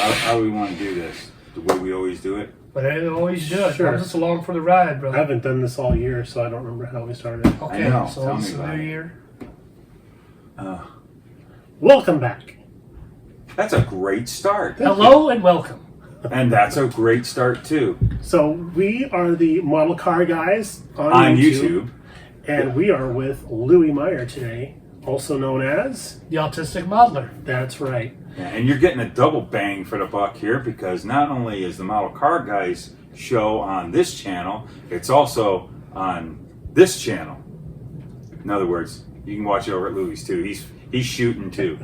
How do we want to do this? The way we always do it? But I always do it. Sure. Comes us along for the ride, I brother. haven't done this all year, so I don't remember how we started. Okay, I know. so Tell it's me a about new it. year. Welcome back. That's a great start. Hello and welcome. And that's a great start, too. So we are the Model Car Guys On YouTube. And we are with Louis Meyer today, also known as... The Autistic Modeler. That's right. Yeah, and you're getting a double bang for the buck here because not only is the Model Car Guys show on this channel, it's also on this channel. In other words, you can watch it over at Louis too. He's shooting too.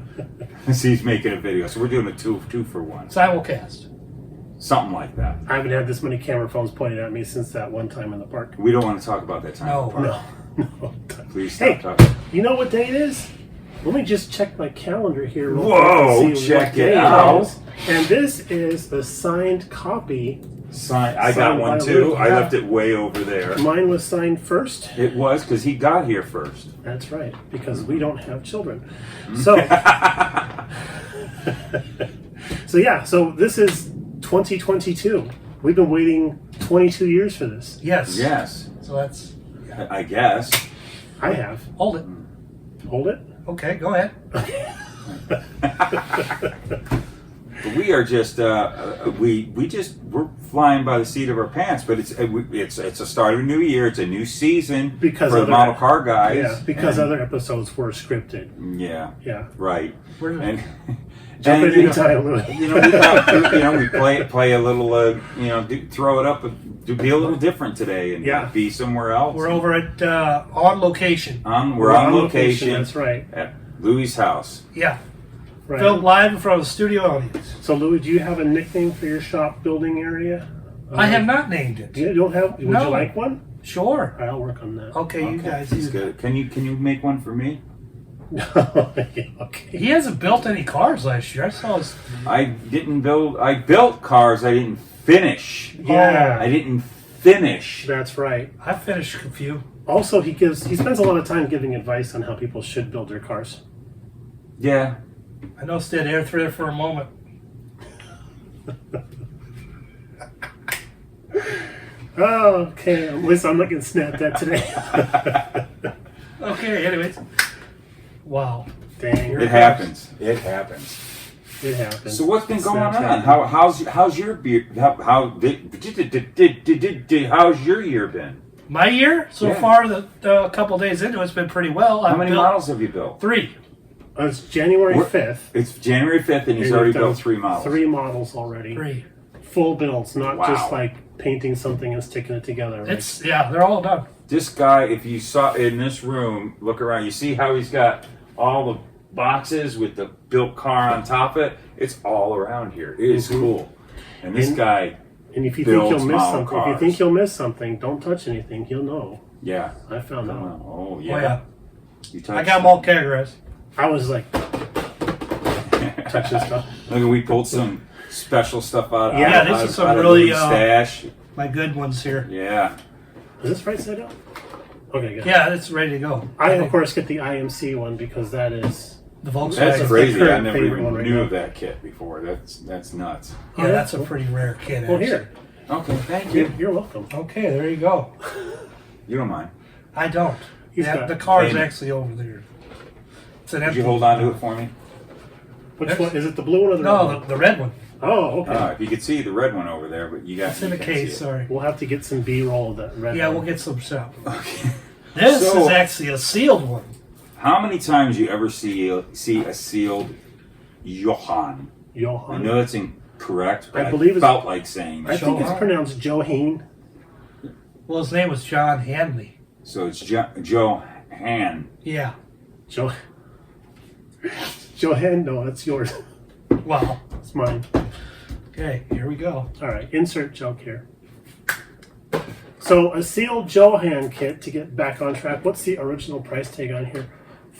So he's making a video. So we're doing a two for one. Simulcast. Something like that. I haven't had this many camera phones pointed at me since that one time in the park. We don't want to talk about that time. No. in the park. No. Please stop Hey, talking. you know what day it is? Let me just check my calendar here. real Whoa, quick and see check what it day out. is. And this is the signed copy. I got Signed one by too. Luke. I left it way over there. Mine was signed first. It was because he got here first. That's right, because we don't have children. So, so this is 2022. We've been waiting 22 years for this. Yes. Yes, So that's... I guess. I have. Hold it. Hold it. Okay, go ahead. But we are just we're flying by the seat of our pants. But it's a start of a new year. It's a new season Because for the other- Model Car Guys. Yeah, because and, other episodes were scripted. yeah, Yeah. right. We're- And Jump in you know, anytime, Louis. we play a little throw it up, be a little different today, and Yeah. be somewhere else. We're over at On Location. We're on location That's right. at Louis' house. Yeah. Right. Filmed live in front of a studio audience. So, Louis, do you have a nickname for your shop building area? I have not named it. You don't have? Would you No. like one? Sure. I'll work on that. Okay, you guys He's do good. Can you make one for me? Okay. He hasn't built any cars last year. I saw his... I built cars. I didn't finish. Yeah, I didn't finish. that's right. I finished a few. Also, he spends a lot of time giving advice on how people should build their cars. Yeah. I noticed that air through there for a moment. Oh, okay. At least I'm not getting snapped at today. Okay, anyways. Wow. Dang. It happens. It happens. It happens. So what's been going Snaps on? happen. How's your beer? How's your year been? My year? So Yeah. far, a couple days into it's been pretty well. How I've many built models have you built? 3. It's January 5th. It's January 5th, and he's and already we've done built 3 models. 3 models already. 3. Full builds, not Wow. just like painting something and sticking it together. Right? They're all done. This guy, if you saw in this room, look around, you see how he's got all the boxes with the built car on top of it? It's all around here. It is cool. And this guy, And if you think builds you'll miss model something, if you cars. think you'll miss something, don't touch anything. He'll know. yeah. I found out. Oh, Oh, yeah. You I got them all categorized. I was like touching stuff. Look, we pulled some special stuff out. Yeah, this is some out of really, Louis' stash. My good ones here. Yeah. Is this right side up? Okay, good. Yeah, it's ready to go. I, of course, get the IMC one because that is... The Volkswagen. That's the crazy. I current never favorite even one right knew now. of that kit before. That's nuts. Yeah, that's a pretty rare kit. Well, actually. here. Okay, thank you. You're welcome. Okay, there you go. You don't mind. I don't. He's got- The car is Hey. actually over there. It's an Could empty. you hold on to it for me? Which one? Is it the blue one or the red No, one? the red one. Oh, okay. If you could see the red one over there, but you got It's in you the can't see case. it. Sorry. We'll have to get some B-roll of that red Yeah, one. we'll get some stuff. Okay. This So- is actually a sealed one. How many times you ever see a sealed Johann? I Johann. know that's incorrect, but I believe it's- felt like saying I that. think it's Johann. pronounced Johann. Well, his name was John Hanley. So it's Johann. Yeah. Jo- Johann, no, that's yours. Wow. It's mine. Okay, here we go. All right, insert joke here. So a sealed Johann kit to get back on track. What's the original price tag on here?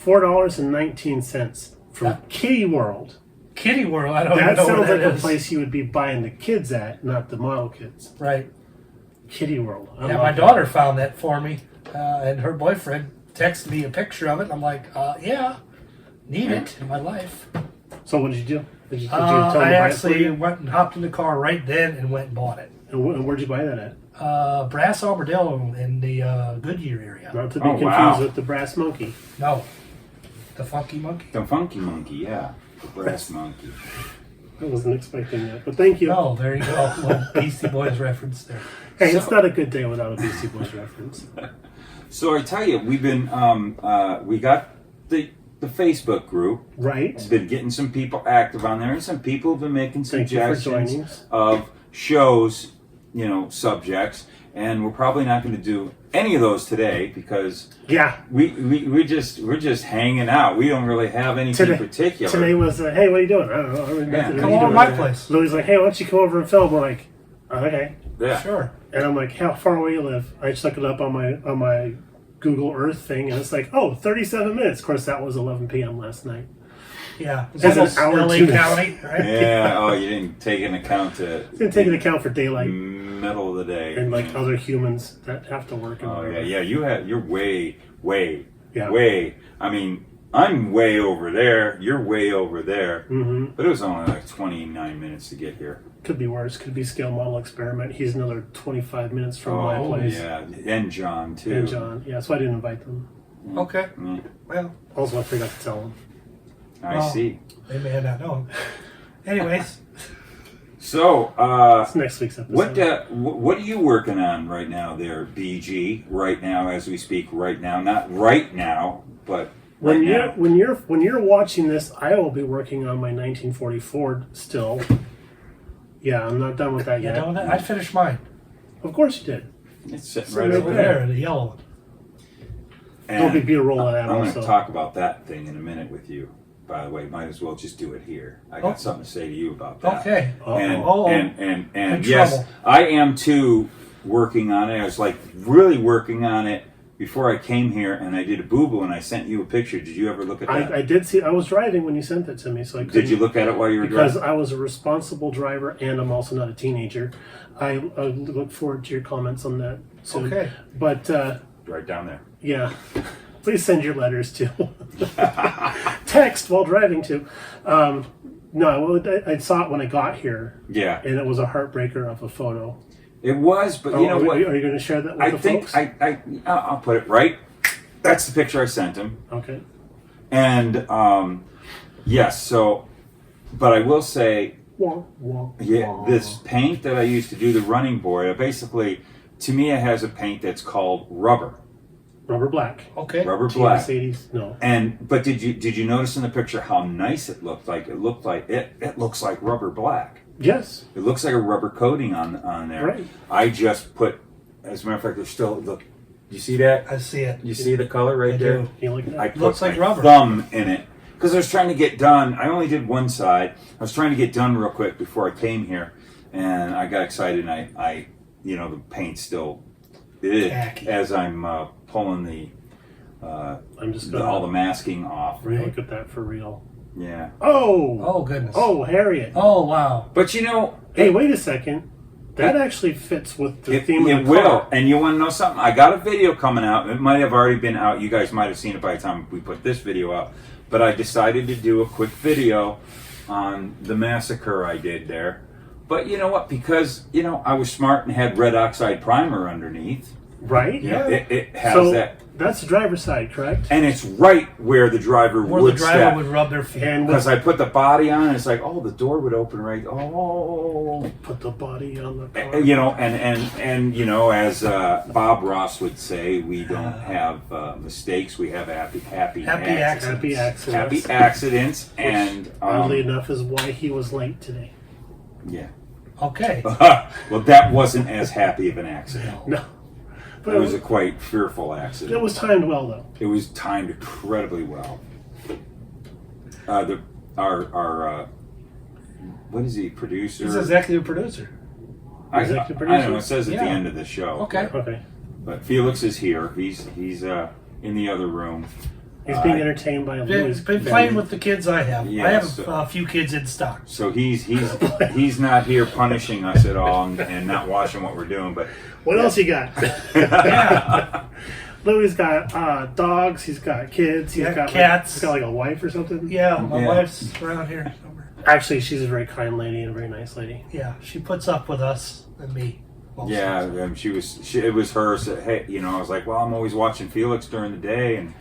$4.19 from Kitty World. Kitty World. I don't That know sounds where like that a is. place you would be buying the kids at, not the model kits. Right. Kitty World. I Yeah, love my that. daughter found that for me, and her boyfriend texted me a picture of it. And I'm like, yeah, need it in my life. So what did you do? Did you tell them I to buy it for actually you? went and hopped in the car right then and went and bought it. And where'd you buy that at? Brass Armadillo in the Goodyear area. Not to be Oh, confused wow. with the Brass Monkey. No, the Funky Monkey. The funky monkey, yeah. The brass monkey. I wasn't expecting that, but thank you. Oh, there you go. Little Beastie Boys reference there. Hey, So- it's not a good day without a Beastie Boys reference. So I tell you, we've been, we got the Facebook group. Right? It's been getting some people active on there, and some people have been making Thank you for suggestions joining us. of shows, subjects, and we're probably not going to do any of those today because Yeah. we're just hanging out. We don't really have anything particular. Today was, hey, what are you doing? I don't know. I don't know. Yeah. What Come are you over to doing? my place. Louis like, hey, why don't you come over and film? We're like, okay. Yeah. Sure. And I'm like, how far away you live? I just looked it up on my Google Earth thing, and it's like, 37 minutes. Of course, that was 11 p.m. last night. Yeah. It's That's an almost hour LA too. County, right? Yeah. Oh, you didn't take into account the Didn't take into account for daylight middle of the day and like other humans that have to work. And Oh whatever. yeah. You're way. Yeah. Way. I mean, I'm way over there. You're way over there. Mm-hmm. But it was only like 29 minutes to get here. Could be worse. Could be scale model experiment. He's another 25 minutes from my place. yeah. And John, too. And John. Yeah, so I didn't invite them. Okay. Mm, Well, Also, I forgot to tell them. I Well, see. they may not know. Anyways, So, It's next week's episode. what are you working on right now there, BG? Right now, as we speak, right now. Not right now, but right now. When you're watching this, I will be working on my 1940 Ford still. Yeah, I'm not done with that you yet. know that? I finished mine. Of course you did. It's sitting So right right over Over there. there, the yellow one. There'll be B-roll of that I'm going also. to talk about that thing in a minute with you. By the way, might as well just do it here. I got Oh. something to say to you about that. Okay. And Uh-oh. and In yes, trouble. I am too working on it. I was like really working on it before I came here, and I did a boo-boo, and I sent you a picture. Did you ever look at that? I did see. I was driving when you sent it to me, so I couldn't. Did you look at it while you were Because driving? I was a responsible driver, and I'm also not a teenager. I look forward to your comments on that soon. Okay. But Right down there. yeah, please send your letters too. Text while driving too. No, I saw it when I got here, Yeah, and it was a heartbreaker of a photo. it was, but you know what? Are you going to share that with I the think folks? I'll put it right. That's the picture I sent him. Okay. And yes, so, but I will say, Wah, wah, yeah, wah. this paint that I used to do the running board, basically, to me, it has a paint that's called rubber. Rubber black. Okay. Rubber black. Mercedes. No. But did you notice in the picture how nice it looked like? It looked like it looks like rubber black. Yes. It looks like a rubber coating on there. Right. I just put, as a matter of fact, there's still look. You see that? I see it. You see the color right I there? do. You like that? I put Looks like my rubber. thumb in it because I was trying to get done. I only did one side. I was trying to get done real quick before I came here, and I got excited. And I the paint's still Tacky. as I'm pulling the I'm just going all the masking off. look at that for real. Yeah, Oh. Oh, goodness. Oh, Harriet. Oh, wow. but Hey, wait a second. That actually fits with the theme of it the will. car. And you want to know something? I got a video coming out. It might have already been out. You guys might have seen it by the time we put this video out. But I decided to do a quick video on the massacre I did there. But you know what? Because, I was smart and had red oxide primer underneath. Right? Yeah. It has So that. that's the driver's side, correct? And it's right where the driver Where would the driver step. would rub their feet. And Because I put the body on, and it's like, oh, the door would open right. Oh, put the body on the car. and as Bob Ross would say, we don't have mistakes. We have happy Happy accidents. accidents. happy accidents, and Oddly enough, is why he was late today. yeah. Okay. Well, that wasn't as happy of an accident. No. But It was a quite fearful accident. it was timed well, though. It was timed incredibly well. Our what is he, producer? He's executive producer. executive I don't know. producer? It says at Yeah. the end of the show. Okay. Okay. But Felix is here. He's in the other room. He's being entertained by a Louis. Been playing with the kids I have. Yeah, I have so- a few kids in stock. So he's not here punishing us at all and not watching what we're doing. But What else you got? Yeah. Louis got dogs. He's got kids. He's Yeah, got cats. He's got like a wife or something. Yeah, my Yeah. wife's around here somewhere. Actually, she's a very kind lady and a very nice lady. Yeah, she puts up with us and me. Most Yeah, of the time. it was her. So, hey, I was like, well, I'm always watching Felix during the day, and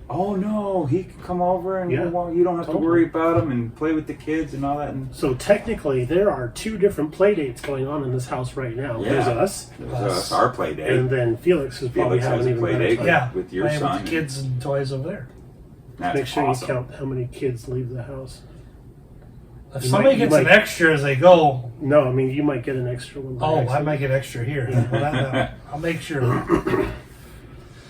oh no, he can come over and Yeah, you don't have to totally. worry about him and play with the kids and all that. And So technically, there are 2 different play dates going on in this house right now. Yeah. There's us, it was our play date. and then Felix is probably Felix has having a even play better date. time. Yeah, with your playing son. with the kids and toys over there. That's Make sure awesome. you count how many kids leave the house. If You somebody might- you gets an might- extra as they go, No, I mean you might get an extra one. by oh, I accident. might get extra here. Well, I'll make sure.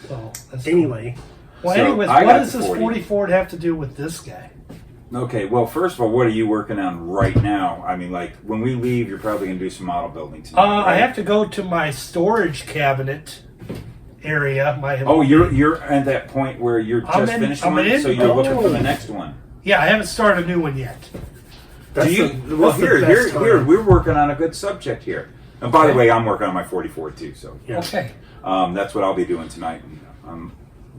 So that's cool. Anyway, Well, So, anyways, I what got does the this 40. 40 Ford have to do with this guy? Okay, well, first of all, what are you working on right now? I mean, like when we leave, you're probably gonna do some model building tonight. I right? have to go to my storage cabinet area. Oh, you're at that point where you're I'm just in- finished I'm one, in- so you're looking for the oh. next one. Yeah, I haven't started a new one yet. that's Do you? the, Well, that's the here, best time. we're working on a good subject here. And by the Okay. way, I'm working on my 44 too, so Yeah. Okay. that's what I'll be doing tonight.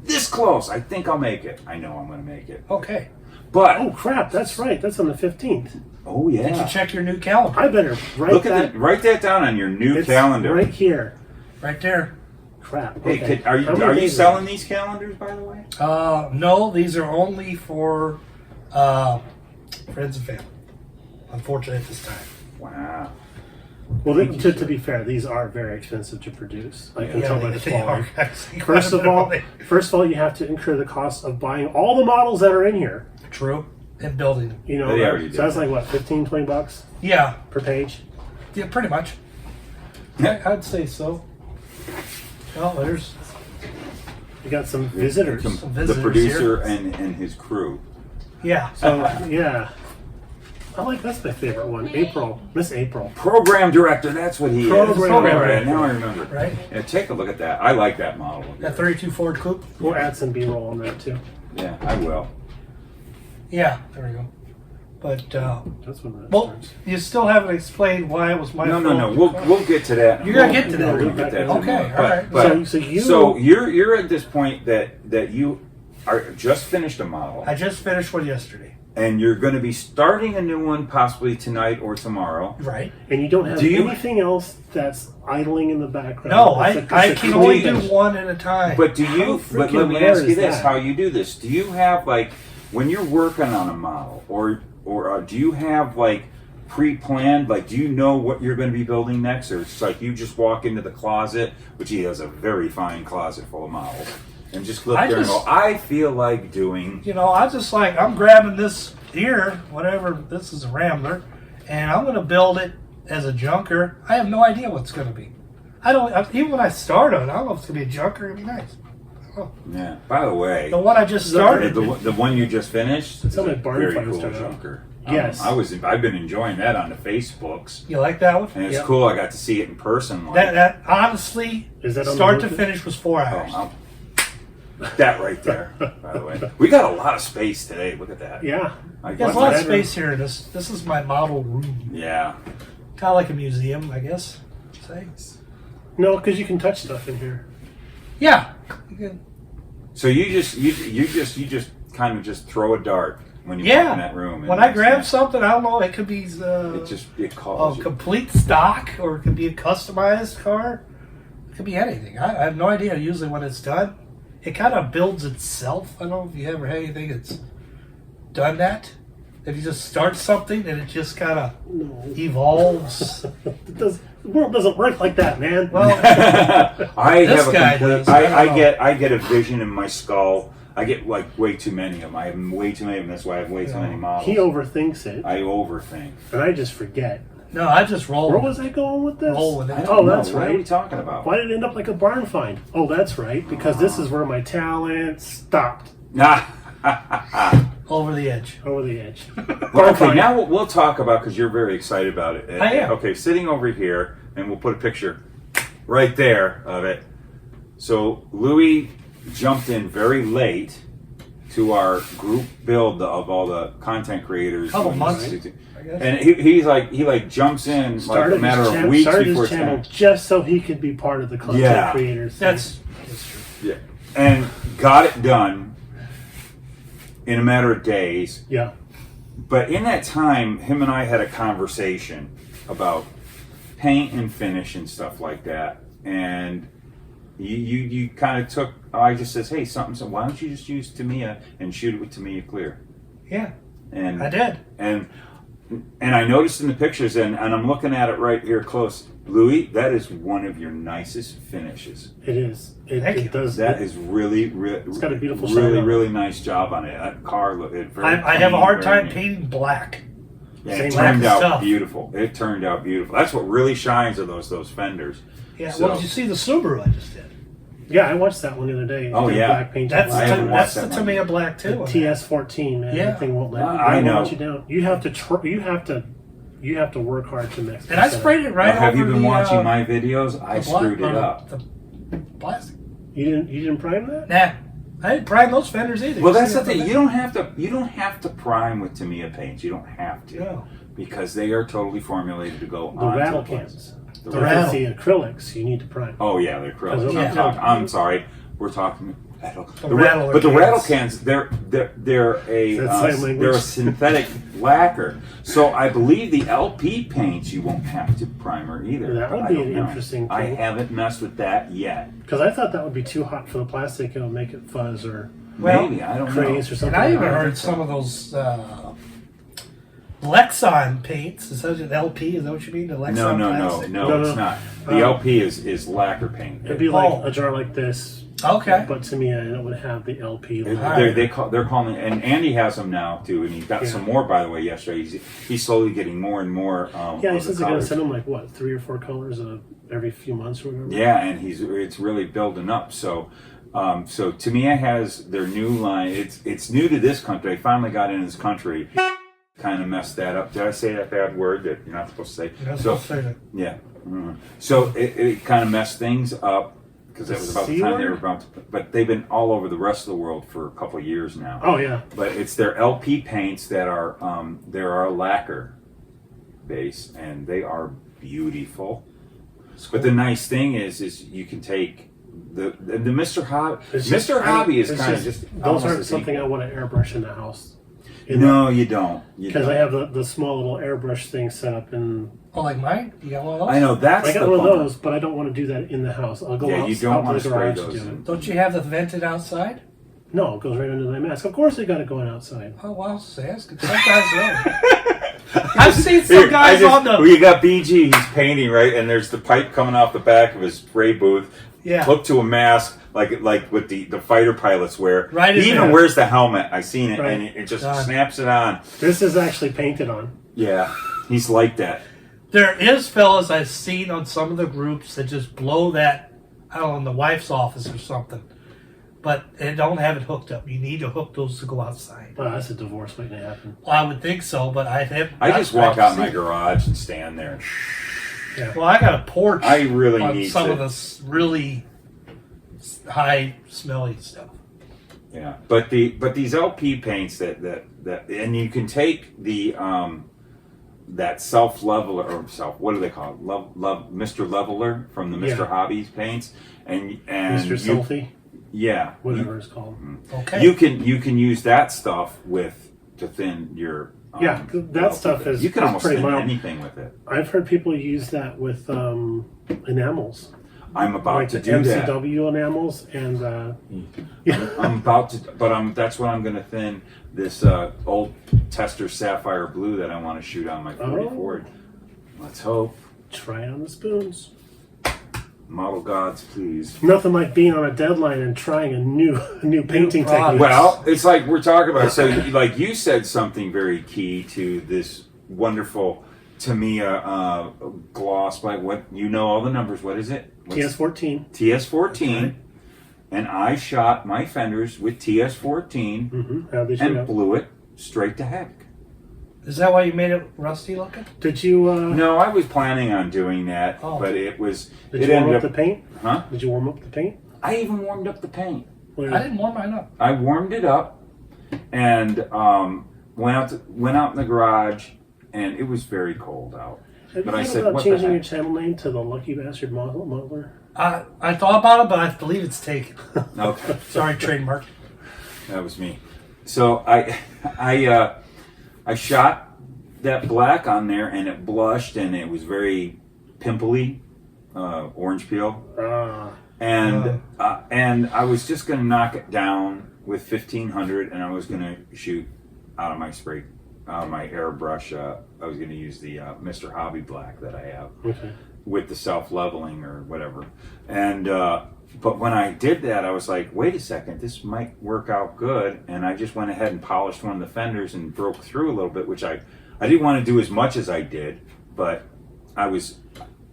This close, I think I'll make it. I know I'm going to make it. Okay. But Oh crap! That's right. That's on the 15th. oh yeah, Did you check your new calendar? I better write look that. at write that down on your new It's calendar. right here. Right there. Crap. Hey, Okay. are How many you days selling these calendars, by the way? No, these are only for friends and family. Unfortunately, at this time. Wow. Well, to be fair, these are very expensive to produce. I can tell by the they quality. are actually First quite of a all, bit you have to incur the cost of buying all the models that are in here. true, and building them. You know, They already so did that's that. like what, 15, 20 bucks Yeah, per page. yeah, pretty much. I'd say so. Well, there's You got some visitors. The visitors producer here. and his crew. yeah. So yeah, that's my favorite one. April, Miss April. Program director, that's what he is. Program All right, director. now I remember. Right. Yeah, take a look at that. I like that model. That 32 Ford Coupe. We'll add some B-roll on that too. Yeah, I will. Yeah, there we go. But That's when that well, starts. you still haven't explained why it was my fault. No. We'll get to that. You're gonna get to that. We're gonna get that. Okay, tomorrow. all right. But, So you're at this point that you are just finished a model, I just finished one yesterday. and you're going to be starting a new one possibly tonight or tomorrow. Right. and you don't have Do you- anything else that's idling in the background. No, That's I that's can only do completed. one at a time. But do How you? But freaking let me rare ask you is this: that? how you do this? Do you have like when you're working on a model, or do you have like pre-planned? Like, do you know what you're going to be building next, or it's like you just walk into the closet, which he has a very fine closet full of models, and just look I there and just- go, I feel like doing. You know, I just like, I'm grabbing this here, whatever, this is a Rambler, and I'm going to build it as a junker. I have no idea what it's going to be. Even when I start on it, I don't know if it's going to be a junker. It'll be nice. Yeah. By the way, The one I just started. the one you just finished It's is on a my barn very fire cool starter. junker. Yes. I've been enjoying that on the Facebooks, You like that one? and it's Yep. cool. I got to see it in person. Like, That honestly, Is that on start the to roof? finish was 4 hours. Oh, that right there, by the way. We got a lot of space today. Look at that. Yeah. Like, There's a what's lot of that? space here. This is my model room. Yeah. Kind of like a museum, I guess. Say. No, because you can touch stuff in here. Yeah. You can- So you just kind of just throw a dart when you Yeah. walk in that room. and When I that's grab it. something, I don't know. It could be it calls a you. complete stock, or it could be a customized car. It could be anything. I have no idea. Usually, when it's done, it kind of builds itself. I don't know if you ever had anything that's done that. If you just start something and it just kind of No. evolves. The world doesn't work like that, man. Well, I This have a guy complete. does. I don't know. I get a vision in my skull. I get like way too many of them. I have way too many of them. That's why I have way too Yeah. many models. He overthinks it, I overthink. and I just forget. no, I just roll. Where was I going with this? Roll with it. I Oh, don't know. that's What are we right. talking about? Why did it end up like a barn find? Oh, that's right, because this is where my talent stopped Nah. Over the edge. over the edge. Well, okay, now we'll talk about, because you're very excited about it. I am. Okay, sitting over here, and we'll put a picture right there of it. So Louis jumped in very late to our group build of all the content creators. Couple months, I guess. And he jumps in like a matter of weeks started before his it's channel done. just so he could be part of the content Yeah. creators. That's true. Yeah, and got it done in a matter of days. Yeah. But in that time, him and I had a conversation about paint and finish and stuff like that. And you kind of took, I just says, hey, something, so why don't you just use Tamiya and shoot it with Tamiya Clear? Yeah, And I did. And I noticed in the pictures, and I'm looking at it right here close, Louis, that is one of your nicest finishes. It is. Thank you. It does. That is really, It's got a beautiful really, shine. really nice job on it. That car looked very I have a clean, hard very time neat. painting black. Yeah, Same it black turned out stuff. beautiful. It turned out beautiful. That's what really shines are those fenders. Yeah. So- Well, did you see the Subaru I just did? Yeah, I watched that one the other day. Oh, Did yeah. black paint. That's I haven't watched the that one. Tamiya black too. the on that. TS14. Man, Yeah. that thing won't let, I won't know. let you down. You have to you have to work hard to mix. And I sprayed it right Now, have over you been the, watching my videos? I the black- screwed it up. The plastic. You didn't prime that? Nah, I didn't prime those fenders either. Well, You that's see the that thing. on You don't have to prime with Tamiya paints. You don't have to, No. because they are totally formulated to go The on rattle to cans. The The If rattle. it's rattle. the acrylics, you need to prime. Oh yeah, they're acrylics. Yeah. I'm sorry. We're talking. The rattler but the cans. rattle cans, they're a That's sign language. they're a synthetic lacquer. So I believe the LP paints you won't have to primer either. That would but I be don't an know. interesting I thing. haven't messed with that yet. Because I thought that would be too hot for the plastic. It'll make it fuzz or Well, Maybe I don't know. craze or And something. I even like that. heard some of those Lexon paints. Is that an LP? Is that what you mean? The Lexon No, plastic? No, it's no. not. The LP is lacquer paint. It'd be like Oh. a jar like this, Okay. but to me, it would have the LP. They're calling, and Andy has them now too, and he got some more by the way yesterday. He's slowly getting more and more. Yeah, he of says the they're going to colors. send them like what 3 or 4 colors every few months or whatever. Yeah, and it's really building up. So Tamiya has their new line. It's new to this country. They finally got in this country. Kind of messed that up. Did I say that bad word that you're not supposed to say? You're not So supposed to say that. yeah. So it kind of messed things up because it was about the C time they were word? about to. But they've been all over the rest of the world for a couple of years now. Oh yeah. But it's their LP paints that are a lacquer base, and they are beautiful. But the nice thing is you can take the Mr. Hobby. It's Mr. just- Hobby is it's kind of just those almost aren't as something I equal. want to airbrush in the house. No, you don't. Because I have the small little airbrush thing set up in. Oh, like mine? You got one of those? I know that's I got the one of bummer. those, but I don't want to do that in the house. I'll go Yeah, out, you don't out want to to the spray garage those to do in. it. Don't you have the vented outside? No, it goes right under the mask. Of course, they got it going outside. Oh, well, Sam's good. Some guys don't. I've seen some Here, guys on the. well, you got BG. He's painting right, and there's the pipe coming off the back of his spray booth. Yeah. Hooked to a mask, like what the fighter pilots wear. Right in He even there. wears the helmet. I seen it, Right. and it just God. snaps it on. This is actually painted on. Yeah, he's like that. There is fellas I've seen on some of the groups that just blow that out in the wife's office or something. But they don't have it hooked up. You need to hook those to go outside. Well, that's a divorce waiting to happen. Well, I would think so, but I have. I just walk out in my seen- garage and stand there. Well, I got a porch. I really on need some to. of this really high smelly stuff. Yeah, but these LP paints that and you can take the that self leveler or what do they call it? Love Mr. Leveler from the Mr. Yeah. Hobbies paints and Mr. you- Selfie, yeah, whatever it's called. Okay. you can use that stuff to thin your Yeah, that LP stuff paint. is- you can is almost pretty thin mild. anything with it. I've heard people use that with enamels, I'm about like to the do that. MCW enamels, and I'm about to, but that's what I'm going to thin this old Tester Sapphire Blue that I want to shoot on my 40 Oh. Ford. Let's hope. try it on the spoons. Model gods, please. Nothing like being on a deadline and trying a new painting product. technique. Well, it's like we're talking about. So, like you said something very key to this wonderful Tamiya gloss. Like what you know all the numbers. What is it? TS14. TS14. Right. And I shot my fenders with TS14 Mm-hmm. How did you and know? blew it straight to heck. Is that why you made it rusty looking? Did you? No, I was planning on doing that, Oh. but it was. Did it you warm ended up the paint? Huh? Did you warm up the paint? I even warmed up the paint. Where- I didn't warm mine up. I warmed it up and went out in the garage, and it was very cold out. Have But you I thought said, about what the changing heck? your channel name to the Lucky Bastard Modeler? I thought about it, but I believe it's taken. Okay, Sorry, trademark. that was me. So I shot that black on there, and it blushed, and it was very pimply, orange peel. And I was just going to knock it down with 1500, and I was going to shoot out of my airbrush. I was going to use the Mr. Hobby Black that I have with the self-leveling or whatever. And but when I did that, I was like, wait a second, this might work out good. And I just went ahead and polished one of the fenders and broke through a little bit, which I didn't want to do as much as I did, but I was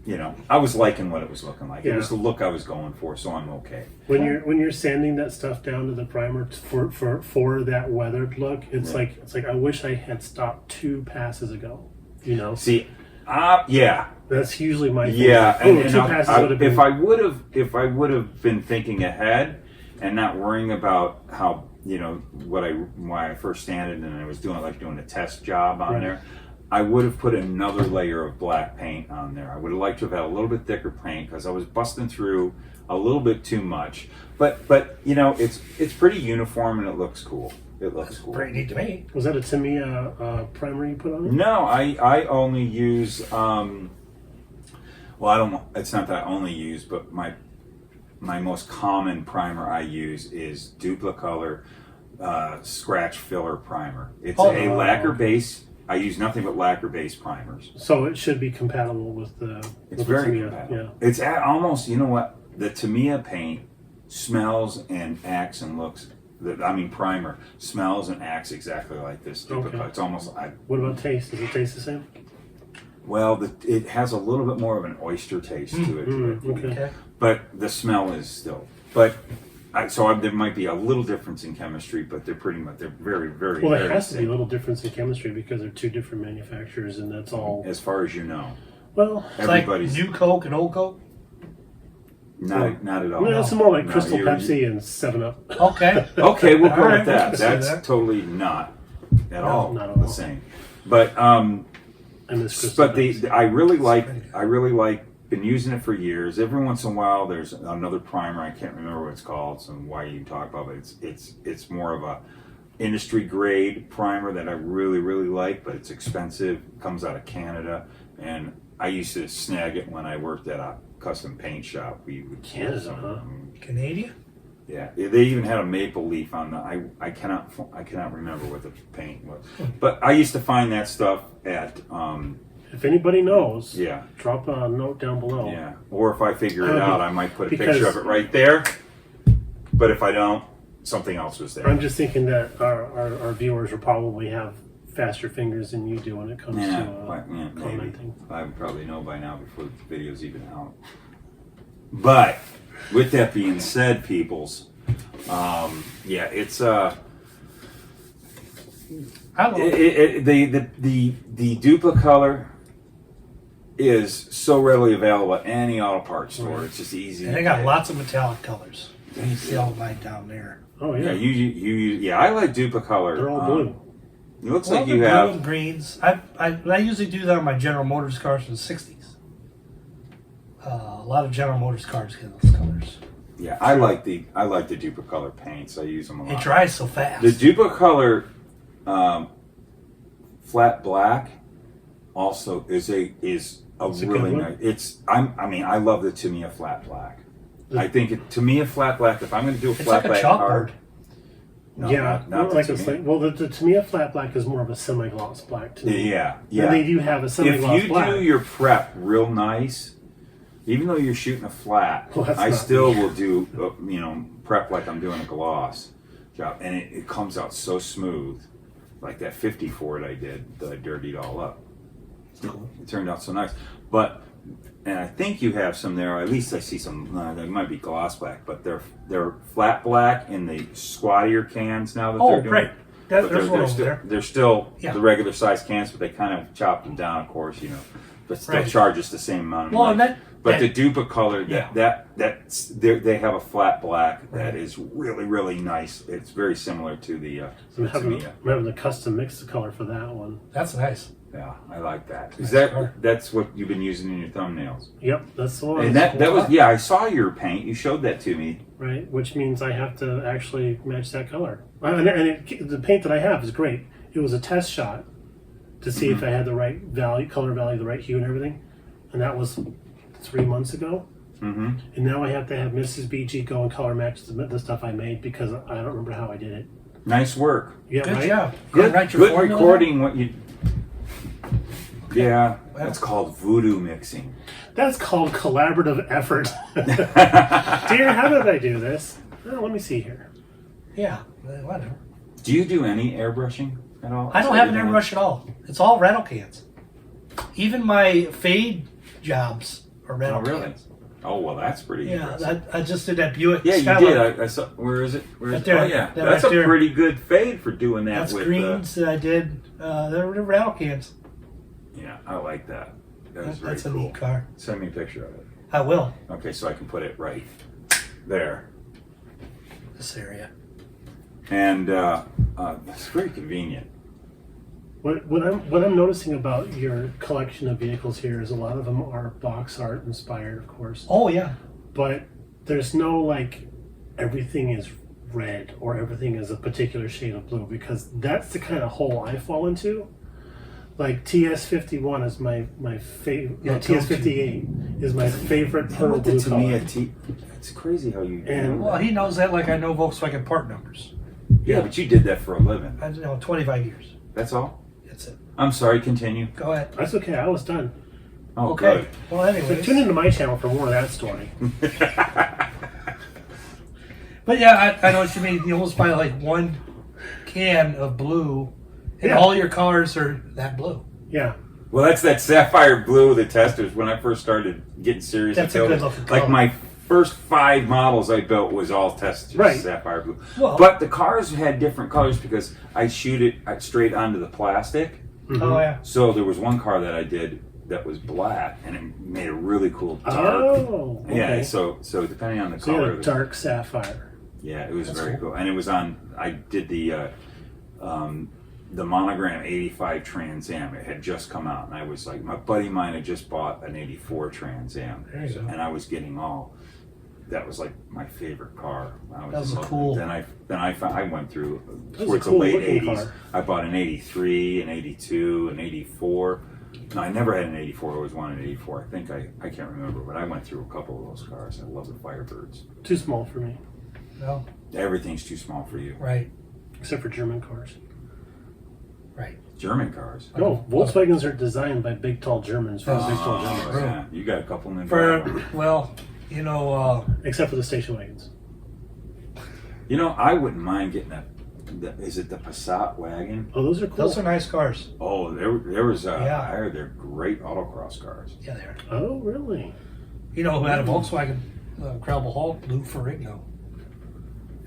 liking what it was looking like. It was the look I was going for, so I'm okay. When you're sanding that stuff down to the primer for that weathered look, it's like I wish I had stopped 2 passes ago. You know. See, yeah. That's usually my thing. Yeah, and 2 passes would have been. if I would have been thinking ahead and not worrying about how why I first sanded and I was doing a test job on there. I would have put another layer of black paint on there. I would have liked to have had a little bit thicker paint because I was busting through a little bit too much. But it's pretty uniform and it looks cool. It looks cool. Pretty neat to me. Was that a Tamiya primer you put on it? No, I only use. Well, I don't. It's not that I only use, but my most common primer I use is Duplicolor Scratch Filler Primer. It's a lacquer base. I use nothing but lacquer-based primers. So it should be compatible with the. It's very compatible. Yeah. It's almost, you know what? The Tamiya paint smells and acts and looks. Primer smells and acts exactly like this. Okay. It's almost. What about taste? Does it taste the same? Well, it has a little bit more of an oyster taste to it. Okay. But the smell is still. But there might be a little difference in chemistry, but they're very, very. Well, there has to be a little difference in chemistry because they're 2 different manufacturers, and that's all. As far as you know. Well, everybody's like New Coke and Old Coke. Not at all. No, it's more like Crystal Pepsi and 7-Up. Okay. Okay, we'll go with that. We'll That's that. Totally not at all not at all the same. But I really like. Been using it for years. Every once in a while, there's another primer. I can't remember what it's called. So why you talk about it? It's more of a industry grade primer that I really like, but it's expensive. It comes out of Canada, and I used to snag it when I worked at a custom paint shop. We would Canada, huh? Canadian? Yeah, they even had a maple leaf on the. I cannot remember what the paint was, but I used to find that stuff at. If anybody knows, yeah, drop a note down below. Yeah, or if I figure it out, I might put a picture of it right there. But if I don't, something else was there. I'm just thinking that our viewers will probably have faster fingers than you do when it comes to commenting. I would probably know by now before the video's even out. But with that being said, peoples, it's the Duplicolor is so readily available at any auto parts store. It's just easy. And they got lots of metallic colors. You see all mine down there. Oh yeah. I like Duplicolor. They're all blue. It looks like you have blue and greens. I usually do that on my General Motors cars from the '60s. A lot of General Motors cars get those colors. Yeah, I like the Duplicolor paints. I use them a lot. It dries so fast. The Duplicolor flat black also is a really nice. I love the Tamiya flat black. I think Tamiya flat black. If I'm going to do a flat black car, no, not like it's like. Well, the Tamiya flat black is more of a semi-gloss black to me. Yeah. And they do have a semi-gloss black. If you do your prep real nice, even though you're shooting a flat, I still will do prep like I'm doing a gloss job, and it comes out so smooth. Like that 50 Ford I did that I dirtied all up. It turned out so nice. And I think you have some there, or at least I see some, they might be gloss black, but they're flat black in the squattier cans now that they're doing. Right. They're still the regular size cans, but they kind of chopped them down, of course, but still charge us the same amount of money. But the Duplicolor, they have a flat black that is really, really nice. It's very similar to the I'm having the custom mix color for that one. That's nice. Yeah, I like that. Nice That's what you've been using in your thumbnails? Yep, that's the one. And that was I saw your paint. You showed that to me. Right, which means I have to actually match that color. And the paint that I have is great. It was a test shot. to see if I had the right value, color value, the right hue and everything. And that was 3 months ago. Mm-hmm. And now I have to have Mrs. BG go and color match the stuff I made because I don't remember how I did it. Nice work. Yeah, Good right? job. Good, Write your good formula recording what you... Yeah, that's called voodoo mixing. That's called collaborative effort. Dear, how did I do this? Oh, let me see here. Yeah, whatever. Do you do any airbrushing at all? I don't have an airbrush at all. It's all rental cans. Even my fade jobs are rental Oh, really? cans. Oh, well, that's pretty Yeah, impressive. I just did that Buick. Yeah, you Skyline. did. I saw. Where is it? Where is Right it? there. Oh, yeah. That That's right a there. pretty good fade for doing that That's with greens that I did. They're rental cans. Yeah, I like that. That is very That's a cool. neat car. Send me a picture of it. I will. Okay, so I can put it right there. This area. And it's very convenient. What I'm noticing about your collection of vehicles here is a lot of them are box art inspired, of course. Oh yeah. But there's no like everything is red or everything is a particular shade of blue because that's the kind of hole I fall into. Like TS51 is my favorite. Yeah, TS58 is my favorite They pearl went to blue Tamiya color. It's crazy how you. And- Well, he knows that like I know Volkswagen part numbers. Yeah, but you did that for a living. I know 25 years. That's all. That's it. I'm sorry. Continue. Go ahead. That's okay. I was done. Oh, Okay. Well, So anyways. tune into my channel for more of that story. good. But yeah, I know what you mean. You almost buy like one can of blue, and Yeah. all your cars are that blue. Yeah. Well, that's that sapphire blue. The testers. When I first started getting serious, That's I a built good it. looking Like color. my first 5 models I built was all testers, Right. sapphire blue. Well- But the cars had different colors because I shoot it straight onto the plastic. Oh yeah. So there was one car that I did that was black, and it made a really cool dark. Oh. Okay. Yeah, so depending on the So you color, had a dark sapphire. yeah, it was That's very cool. cool. And it was on. I did the monogram '85 Trans Am. It had just come out, and I was like, my buddy of mine had just bought an '84 Trans Am, There you go. and I was getting all. That was like my favorite car. That was just a loving cool- it. Then I went through That was towards a cool the late looking '80s. car. I bought an '83, an '82, an '84. No, I never had an '84. I always wanted an '84. I think I can't remember, but I went through a couple of those cars. I love the Firebirds. Too small for me, No. Everything's too small for you. Right. except for German cars. Right. German cars. No, Volkswagens are designed by big tall Germans for big tall Oh, Germans. yeah. You got a couple in For there. well, you know, Except for the station wagons. You know, I wouldn't mind getting is it the Passat wagon? Oh, those are cool. those are nice cars. Oh, there was Yeah. I heard they're great autocross cars. Yeah, they are. Oh, really? You know who had a Volkswagen Credible Hulk? Lou Ferrigno.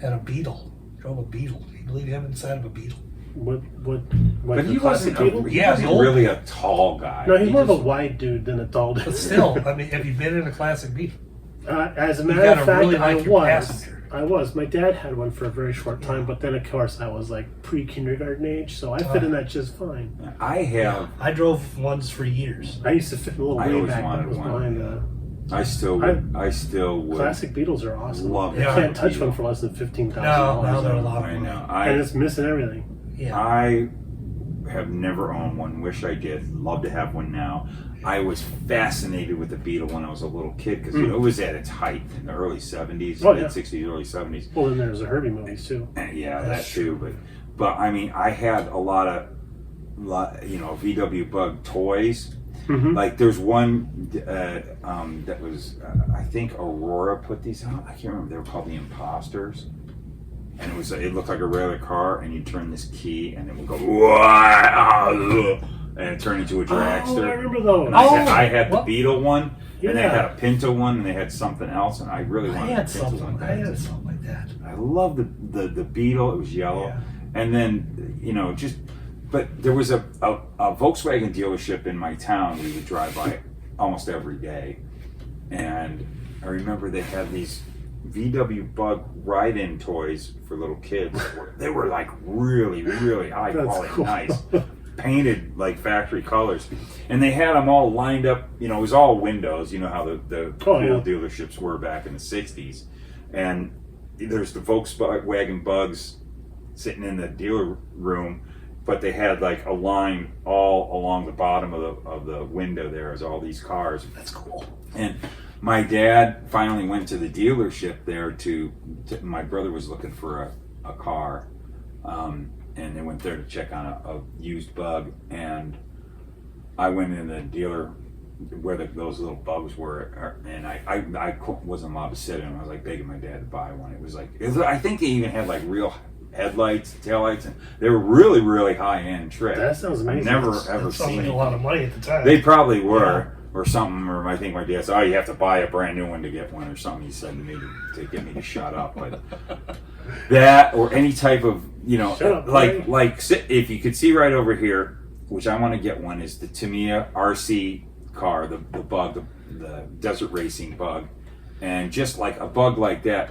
Had a Beetle. Drove a Beetle. Can you believe him inside of a Beetle? What But the he classic wasn't, Beetle? he Yeah, wasn't the old- really a tall guy. No, he's He more of a just- wide dude than a tall dude. But still, I mean, have you been in a classic Beetle? As a You matter of gotta fact, really like your passenger. I was. My dad had one for a very short time, but then of course I was like pre-kindergarten age, so I fit in that just fine. I have. I drove ones for years. I used to fit in a little I way always back when I wanted was one. behind the I still would. classic Beetles are awesome. Love You it. can't touch one for less than $15,000. No, now they're a lot of I money. know. And it's missing everything. Yeah. I have never owned one. Wish I did. Love to have one now. I was fascinated with the Beetle when I was a little kid because it was at its height in the early '70s, Oh, mid yeah. '60s, early '70s. Well, then there's the Herbie movies too. And yeah, that That's too. But I mean, I had a lot of VW Bug toys. Mm-hmm. Like there's one that was I think Aurora put these out. I can't remember. They were called the Imposters, and it looked like a regular car, and you turn this key, and it would go wow, and it turned into a dragster. Oh, I remember those. And Oh, I had the what? Beetle one, and they Yeah. had a Pinto one, and they had something else, and I really I wanted had the Pinto something. one. I had something like that. I love the Beetle. It was yellow, Yeah. and then but there was a Volkswagen dealership in my town we would drive by almost every day, and I remember they had these VW Bug ride-in toys for little kids. They were like really, really high That's quality, cool. nice, painted like factory colors, and they had them all lined up. You know, it was all windows. You know how the Oh, cool yeah. dealerships were back in the '60s, and there's the Volkswagen Bugs sitting in the dealer room, but they had like a line all along the bottom of the window. There is all these cars. That's cool. And my dad finally went to the dealership there my brother was looking for a car, and they went there to check on a used Bug, and I went in the dealer where those little bugs were, and I wasn't allowed to sit in them. I was like begging my dad to buy one. It was I think they even had like real headlights, taillights, and they were really, really high-end trick. That sounds amazing. I've never That ever sounds seen like it. a lot of money at the time. They probably were, or something, or I think my dad said, "Oh, you have to buy a brand new one to get one," or something. He said to me to get me to shut up. But that, or any type of, Shut up, if you could see right over here, which I want to get one, is the Tamiya RC car, the Bug, the desert racing Bug. And just like a Bug like that,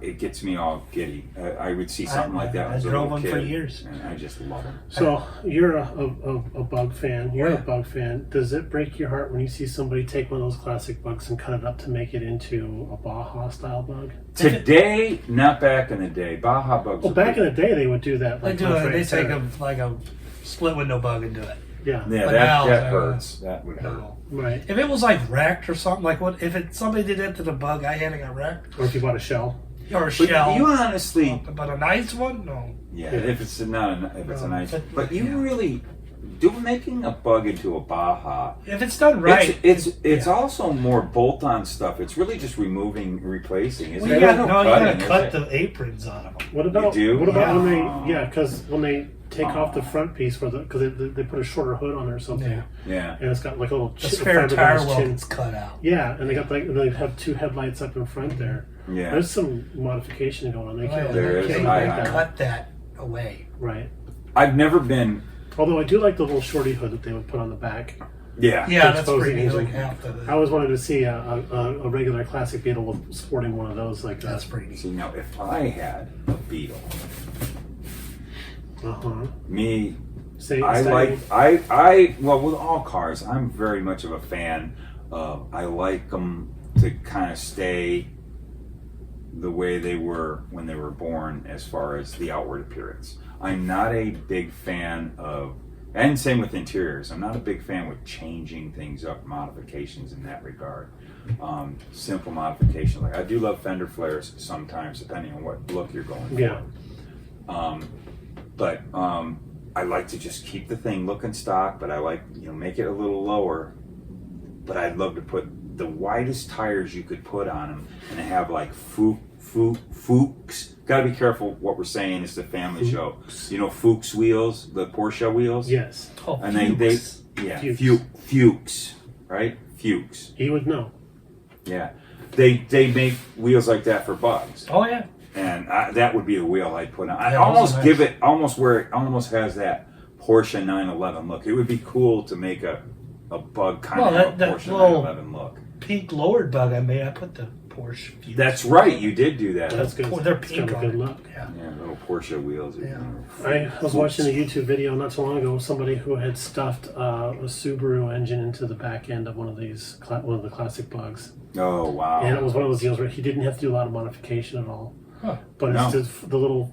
it gets me all giddy. I would see something like that. I drove them for years. And I just love them. So you're a Bug fan. You're a Bug fan. Does it break your heart when you see somebody take one of those classic Bugs and cut it up to make it into a Baja style Bug? Today, not back in the day. Baja Bugs. Well, back in the day, they would do that. They do it. They take a split window Bug and do it. Yeah. Yeah, But that hurts. That would hurt. No. Right. If it was like wrecked or something, like what if somebody did that to the Bug, I had it got wrecked, Or if you bought a shell. or a But shell. you honestly, But a nice one, no. yeah, if it's a nice, but- but you yeah. really making a Bug into a Baja. If it's done right, It's also more bolt-on stuff. It's really just replacing. Isn't well, it? you There's gotta cutting, is cut it? the aprons out of them. What about You do? What about Yeah. when they? Yeah, because when they take off the front piece because they put a shorter hood on there or something, Yeah. Yeah. and it's got like a little The spare tire fiberglass well chin. gets cut out. Yeah, and they have two headlights up in front there. Yeah. There's some modification going on. They can't, There they is. can't I- make that. Cut that away. Right. I've never been. Although I do like the little shorty hood that they would put on the back. Yeah. Yeah, that's Exposing pretty. engine. Like half the. I always wanted to see a regular classic Beetle sporting one of those like that. That's pretty neat. See, now if I had a Beetle, Uh-huh. me. Say, I say- like well, with all cars, I'm very much of a fan of. I like them to kind of stay the way they were when they were born, as far as the outward appearance. I'm not a big fan of, and same with interiors. I'm not a big fan with changing things up, modifications in that regard. Simple modifications. Like I do love fender flares sometimes, depending on what look you're going for. Yeah. But I like to just keep the thing looking stock, but I like, make it a little lower. But I'd love to put the widest tires you could put on them and have like Fuchs. Got to be careful what we're saying. It's the family show. Fuchs wheels, the Porsche wheels. Yes. Oh, And Fuchs. Fuchs, right? Fuchs. He would know. Yeah. They make wheels like that for Bugs. Oh yeah. And that would be the wheel I'd put on. I Yeah, almost those are give nice. it where it almost has that Porsche 911 look. It would be cool to make a Bug kind Well, of that Porsche little- 911 look. Pink lowered Bug I made. I put the Porsche. Fuchs. That's right, you did do that. That's good. They're It's pink got a on good it. look. Yeah. Yeah, little Porsche wheels. Yeah. I was watching a YouTube video not too long ago of somebody who had stuffed a Subaru engine into the back end of one of the classic Bugs, Oh wow. and it was one of those deals where he didn't have to do a lot of modification at all. Huh. But No. it's just the little,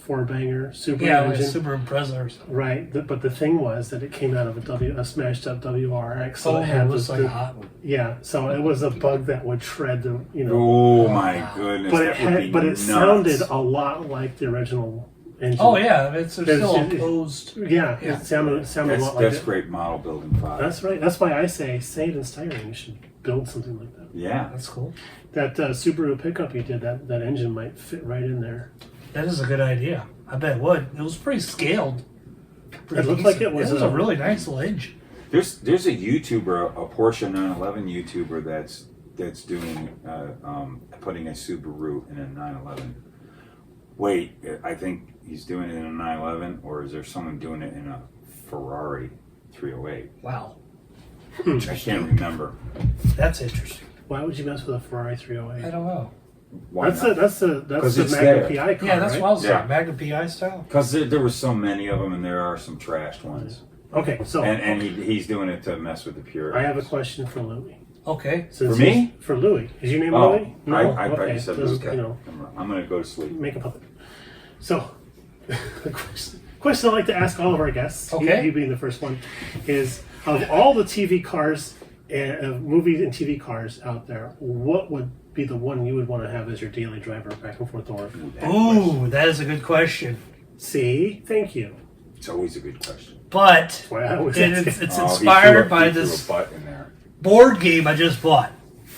four banger Subaru Yeah, like a engine. Super Impreza or something. Right, but the thing was that it came out of a smashed up WRX. So Oh, it it had was the, like a hot one. yeah, so it was a Bug that would shred the, Oh my goodness. but that would be it nuts. sounded a lot like the original engine. Oh yeah, it's There's- still it- opposed. Yeah, Yeah. it sounded a lot like That's it. great model building product. That's right. That's why I say it in styling. You should build something like that. Yeah. That's cool. That Subaru pickup you did, that engine might fit right in there. That is a good idea. I bet it would. It was pretty scaled. It looked like it was a a- really nice little engine. There's a YouTuber, a Porsche 911 YouTuber that's doing putting a Subaru in a 911. Wait, I think he's doing it in a 911, or is there someone doing it in a Ferrari 308? Wow, I can't remember. that's interesting. Why would you mess with a Ferrari I 308? don't know. Why That's not? the 'Cause it's Magnum there. PI car, Yeah, that's right? what I was Yeah. saying. Magna PI style. Because there were so many of them, and there are some trashed ones. Okay, so And he's doing it to mess with the pure. I have a question for Louis. Okay. Since For me? he's- For Louis. Is your name Oh, Louis? I thought you said Then, Luka. you know, I'm going to go to sleep. make a puppet. So, the question, Question I like to ask all of our guests, Okay. you being the first one, is of all the TV cars, movies and TV cars out there, what would be the one you would want to have as your daily driver back and forth to work? Ooh, that is a good question. See? Thank you. It's always a good question. But Why I always it's Oh, he inspired threw by he threw this a butt in there. board game I just bought.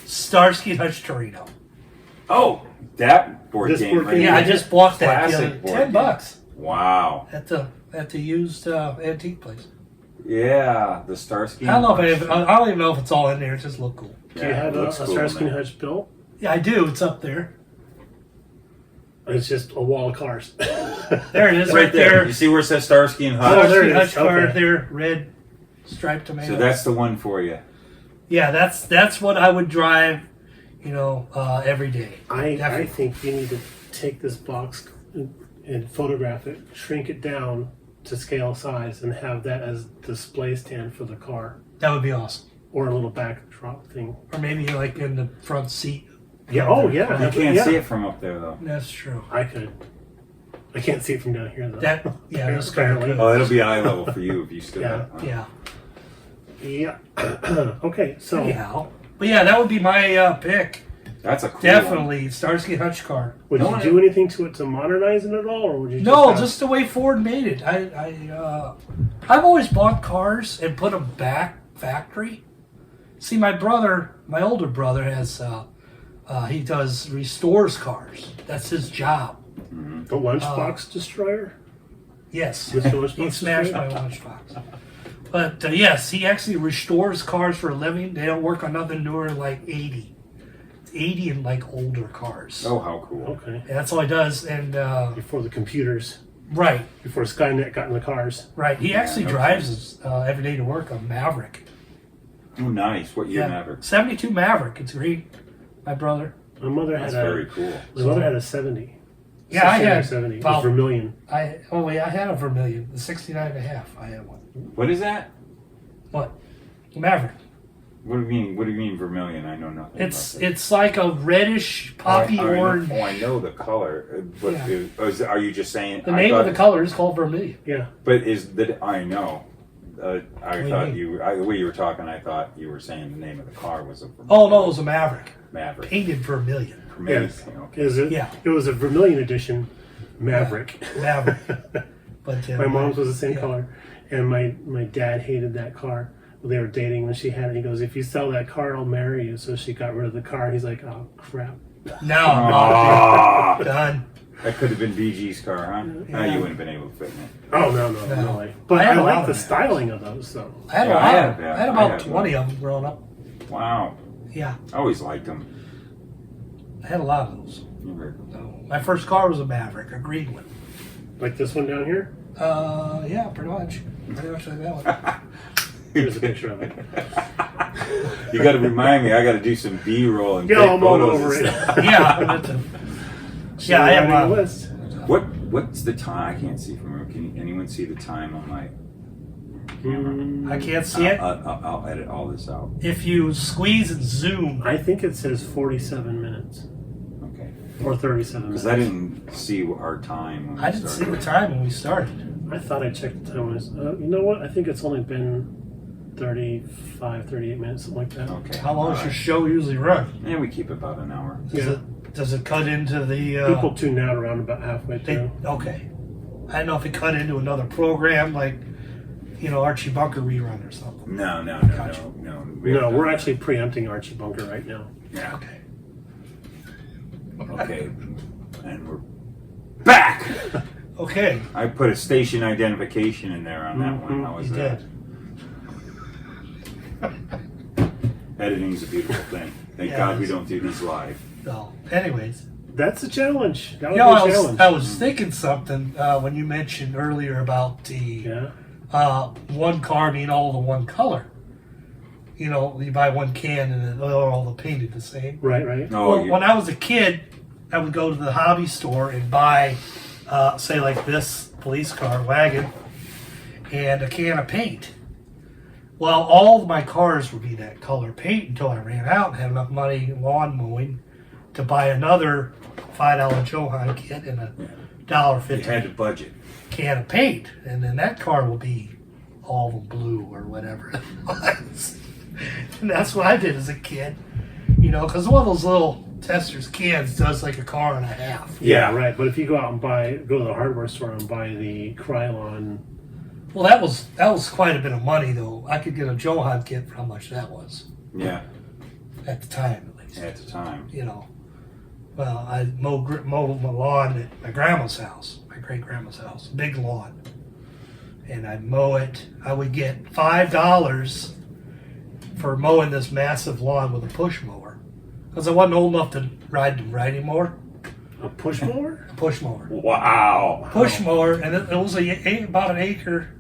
Starsky and Hutch Torino. Oh, that board This game. board right game. Yeah, I there. just bought that. the Classic other- board $10 game. Wow. at the used antique place. Yeah, the Starsky. I don't know and Hutch. I don't even know if it's all in there. It just looked cool. Do you have it a looks cool, Starsky and man. Hutch built? Yeah, I do. It's up there. It's just a wall of cars. There it is, right there. You see where it says Starsky and Oh, Hutch? there Starsky it and is. Hutch card Okay. there, red striped tomato. So that's the one for you. Yeah, that's what I would drive, every day. I Definitely. think you need to take this box and photograph it, shrink it down to scale size, and have that as display stand for the car. That would be awesome. Or a little backdrop thing. Or maybe like in the front seat. Yeah, oh yeah. You can't yeah. see it from up there though. That's true. I could. I can't see it from down here though. That's kind of Apparently. good. Oh, it'll be eye level for you if you stood Yeah. up. huh? Yeah. Yeah. Okay, so Anyhow. But yeah, that would be my pick. That's a cool Definitely Starsky and Hutch car. would No, you do anything to it to modernize it at all, or would you? No, have- just the way Ford made it. I've always bought cars and put them back factory. See, my older brother has he restores cars. That's his job. the lunchbox destroyer. Yes, Mr. Lunchbox he smashed my destroyer? lunchbox. But yes, he actually restores cars for a living. They don't work on nothing newer than like 80. It's 80 and like older cars. Oh, how cool. Okay. And that's all he does. And Before the computers, right. before Skynet got in the cars. Right. He actually okay. drives every day to work a Maverick. Oh, nice. What year Maverick? 72 Maverick. It's green. My brother. My mother That's had very a. cool. My mother had a 70. Yeah, I 60 or had 70. It was about- Vermilion. I had a Vermilion. The 69 and a half. I had one. What is that? What? The Maverick. What do you mean? What do you mean vermilion? I know nothing. It's about that. it's like a reddish poppy orange. I know the color, but Yeah. are you just saying? The name of the color is called vermilion. Yeah. But is that I know? I do you thought mean? the way you were talking, I thought you were saying the name of the car was a Oh no, it was a Maverick. Maverick. Painted vermilion. Amazing. Yes. Okay. Is it? Yeah. It was a Vermilion edition Maverick. Maverick. But My mom's was the same yeah. color, and my dad hated that car. They were dating when she had it. He goes, "If you sell that car, I'll marry you." So she got rid of the car. He's like, "Oh crap." No, Ah, done. that could have been BG's car, huh? No, Yeah. you wouldn't have been able to fit in it. Oh no No. way. But I I, had a lot like of the those. styling of those though. I had a Yeah, lot. I I had had I about had 20 of them growing up. Wow. Yeah, I always liked them. I had a lot of those. You were- So, my first car was a Maverick, a green one. Like this one down here. Yeah, pretty much. Pretty much like that one. Here's a picture of it. You got to remind me. I got to do some B-roll and Yeah, take I'm all photos over and it. stuff. Yeah, that's a, yeah, I Writing a have list. What's the time? I can't see from here. Can anyone see the time on my camera? I can't see it. I'll edit all this out. If you squeeze and zoom, I think it says 47 minutes Okay. or 37 minutes. Because I didn't see our time. When I we didn't see started. the time when we started. I thought I checked the time. You know what? I think it's only been 35, 38 minutes, something like that. Okay. How long all does your right. show usually run? Yeah, we keep about an hour. Does it cut into the? People tune out around about halfway through. Okay. I don't know if it cut into another program like, Archie Bunker rerun or something. No. Gotcha. No, we're actually preempting Archie Bunker right now. Yeah. Okay. Okay. And we're back. Okay. I put a station identification in there on that one. How was You that? did. Editing's a beautiful thing. Thank Yeah, God it we is. don't do these live. So, anyways. That's a challenge. That would You be know, a challenge. I was thinking something when you mentioned earlier about the Yeah. one car being all the one color. You buy one can and they're all the painted the same. Right, right. Oh, Well, when I was a kid, I would go to the hobby store and buy, say, like this police car wagon and a can of paint. Well, all of my cars would be that color paint until I ran out and had enough money lawn mowing to buy another $5 Johan kit and a you $1.50. had to budget. can of paint, and then that car will be all of them blue or whatever it was. And that's what I did as a kid, you know, because one of those little Testors cans does like a car and a half. Yeah, right. But if you go out and go to the hardware store and buy the Krylon. Well, that was quite a bit of money, though. I could get a Johan kit for how much that was. Yeah. At the time, at least. At the time. You know. Well, I mowed my lawn at my grandma's house, my great-grandma's house, big lawn. And I'd mow it. I would get $5 for mowing this massive lawn with a push mower. Because I wasn't old enough to ride anymore. A push mower? A push mower. Wow. Push mower, and it was about an acre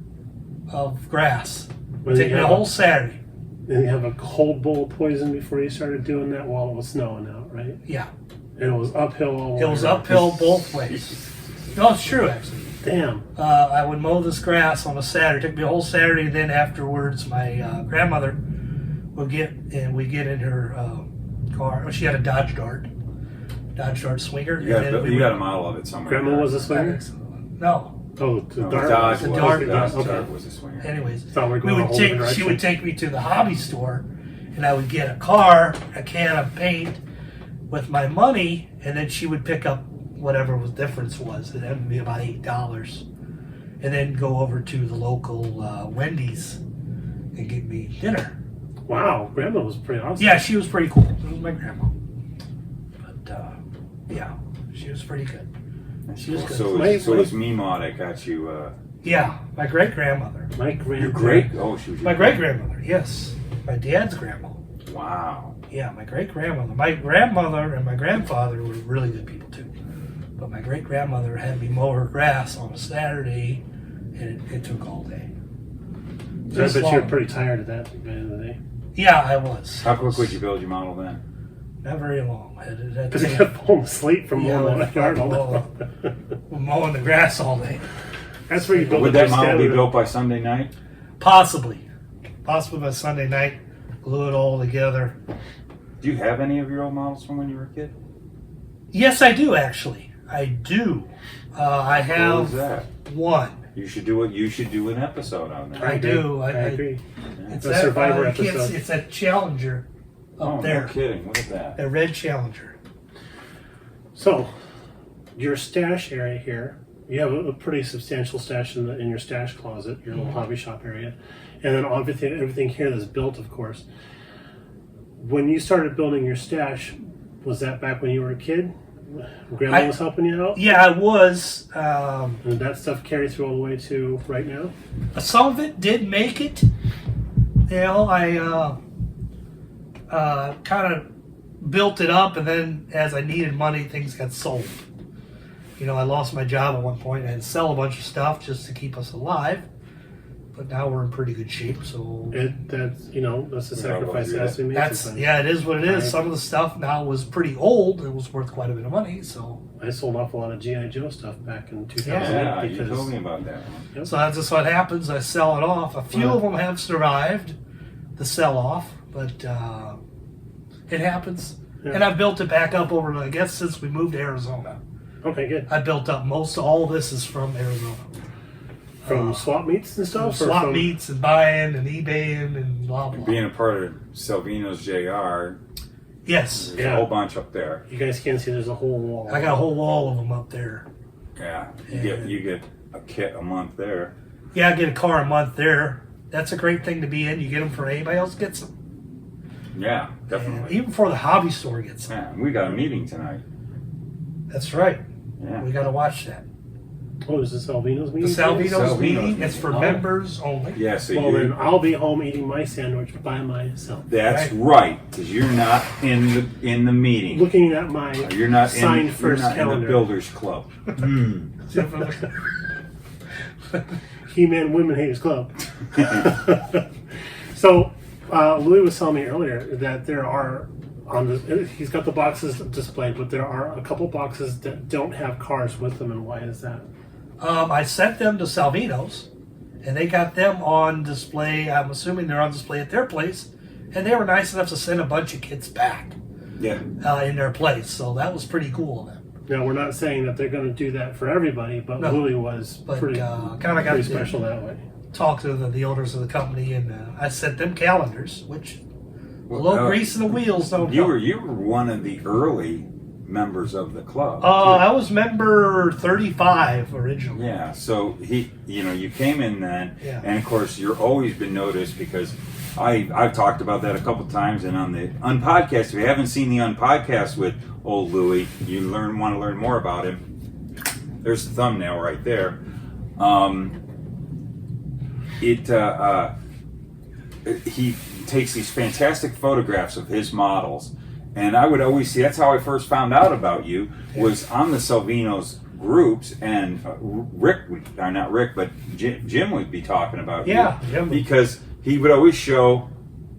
of grass. Well, Take me a whole Saturday. And you have a whole bowl of poison before you started doing that while it was snowing out, right? Yeah. And it was uphill all the way. It was uphill both ways. No, it's true, actually. Damn. I would mow this grass on a Saturday. It took me a whole Saturday. And then afterwards, my grandmother would get in her car. Well, she had a Dodge Dart Swinger. You got a model of it somewhere. Grandma was a swinger? No. Oh, the No, Dart. Dodge The was. Dart- Dodge okay. Dart was a swinger. Anyways, Thought we were going a whole different she direction. would take me to the hobby store, and I would get a car, a can of paint with my money, and then she would pick up whatever the difference was. It would be about $8, and then go over to the local Wendy's and get me dinner. Wow, Grandma was pretty awesome. Yeah, she was pretty cool. It was my grandma, but yeah, she was pretty good. She was good. So it's Meemaw that got you. Yeah, my great grandmother. My grandma. Your great? Oh, she was. My great grandmother. Yes, my dad's grandma. Wow. Yeah, my great grandmother. My grandmother and my grandfather were really good people too. But my great grandmother had me mow her grass on a Saturday, and it took all day. So I bet you were pretty tired of that at the end of the day. Yeah, I was. How quick would you build your model then? Not very long. Because you kept falling asleep from mowing the yard all day. Mowing the grass all day. That's where you build Would the that model be stamina. built by Sunday night? Possibly by Sunday night. Glue it all together. Do you have any of your old models from when you were a kid? Yes, I do actually. I do. I What have was that? one. You should do it. You should do an episode on that. I do. I agree. It's A Survivor I can't episode. see- It's that Challenger up Oh, there. no kidding! Look at that. A red Challenger. So, your stash area here, you have a pretty substantial stash in your stash closet, your little hobby shop area, and then everything here that's built, of course. When you started building your stash, was that back when you were a kid? Grandma was helping you out? Yeah, I was. And did that stuff carry through all the way to right now? Some of it did make it. You know, I kind of built it up, and then as I needed money, things got sold. You know, I lost my job at one point. I had to sell a bunch of stuff just to keep us alive. But now we're in pretty good shape, so That's a sacrifice that has to be made that's sometimes. yeah, it is what it is. Right. Some of the stuff now was pretty old. It was worth quite a bit of money, so I sold off a lot of G.I. Joe stuff back in 2008 Yeah, you because told me about that one. so that's just what happens. I sell it off. A few of them have survived the sell off, but it happens. Yeah. And I've built it back up over, I guess, since we moved to Arizona. Okay, good. I built up most of all this is from Arizona. From swap meets and stuff? or Swap from- meets and buying and eBaying and blah, blah. Being a part of Salvino's JR, Yes. there's Yeah. a whole bunch up there. You guys can't see there's a whole wall. I got a whole wall of them up there. Yeah, Yeah. you get a kit a month there. Yeah, I get a car a month there. That's a great thing to be in. You get them for anybody else gets them. Yeah, And definitely. even before the hobby store gets them. Yeah, we got a meeting tonight. That's right. Yeah. We got to watch that. Oh, is the Salvino's The meeting? Salvino's Salvino's meeting is for meeting. members only. Yeah, so Well, then you. I'll be home eating my sandwich by myself. That's right, because you're not in the meeting. Looking at my You're not signed in. first You're not in calendar. the Builders Club. He-Man Women Haters Club. So, Louis was telling me earlier that there are he's got the boxes displayed, but there are a couple boxes that don't have cars with them, and why is that? I sent them to Salvino's, and they got them on display. I'm assuming they're on display at their place, and they were nice enough to send a bunch of kits back Yeah. in their place. So that was pretty cool of them. Now, we're not saying that they're going to do that for everybody, but No. Louis was But pretty, kind of got pretty to special that way. talk to the owners of the company, and I sent them calendars, which a little grease in the wheels don't You help. were one of the early members of the club. I was member 35 originally. Yeah, so you came in then, Yeah. and of course you're always been noticed because I've talked about that a couple times, and on the Unpodcast, if you haven't seen the Unpodcast with old Louie, you want to learn more about him. There's the thumbnail right there. He takes these fantastic photographs of his models, and I would always see, that's how I first found out about you, was on the Salvino's groups, and Jim would be talking about Yeah, you. Jim. Because he would always show,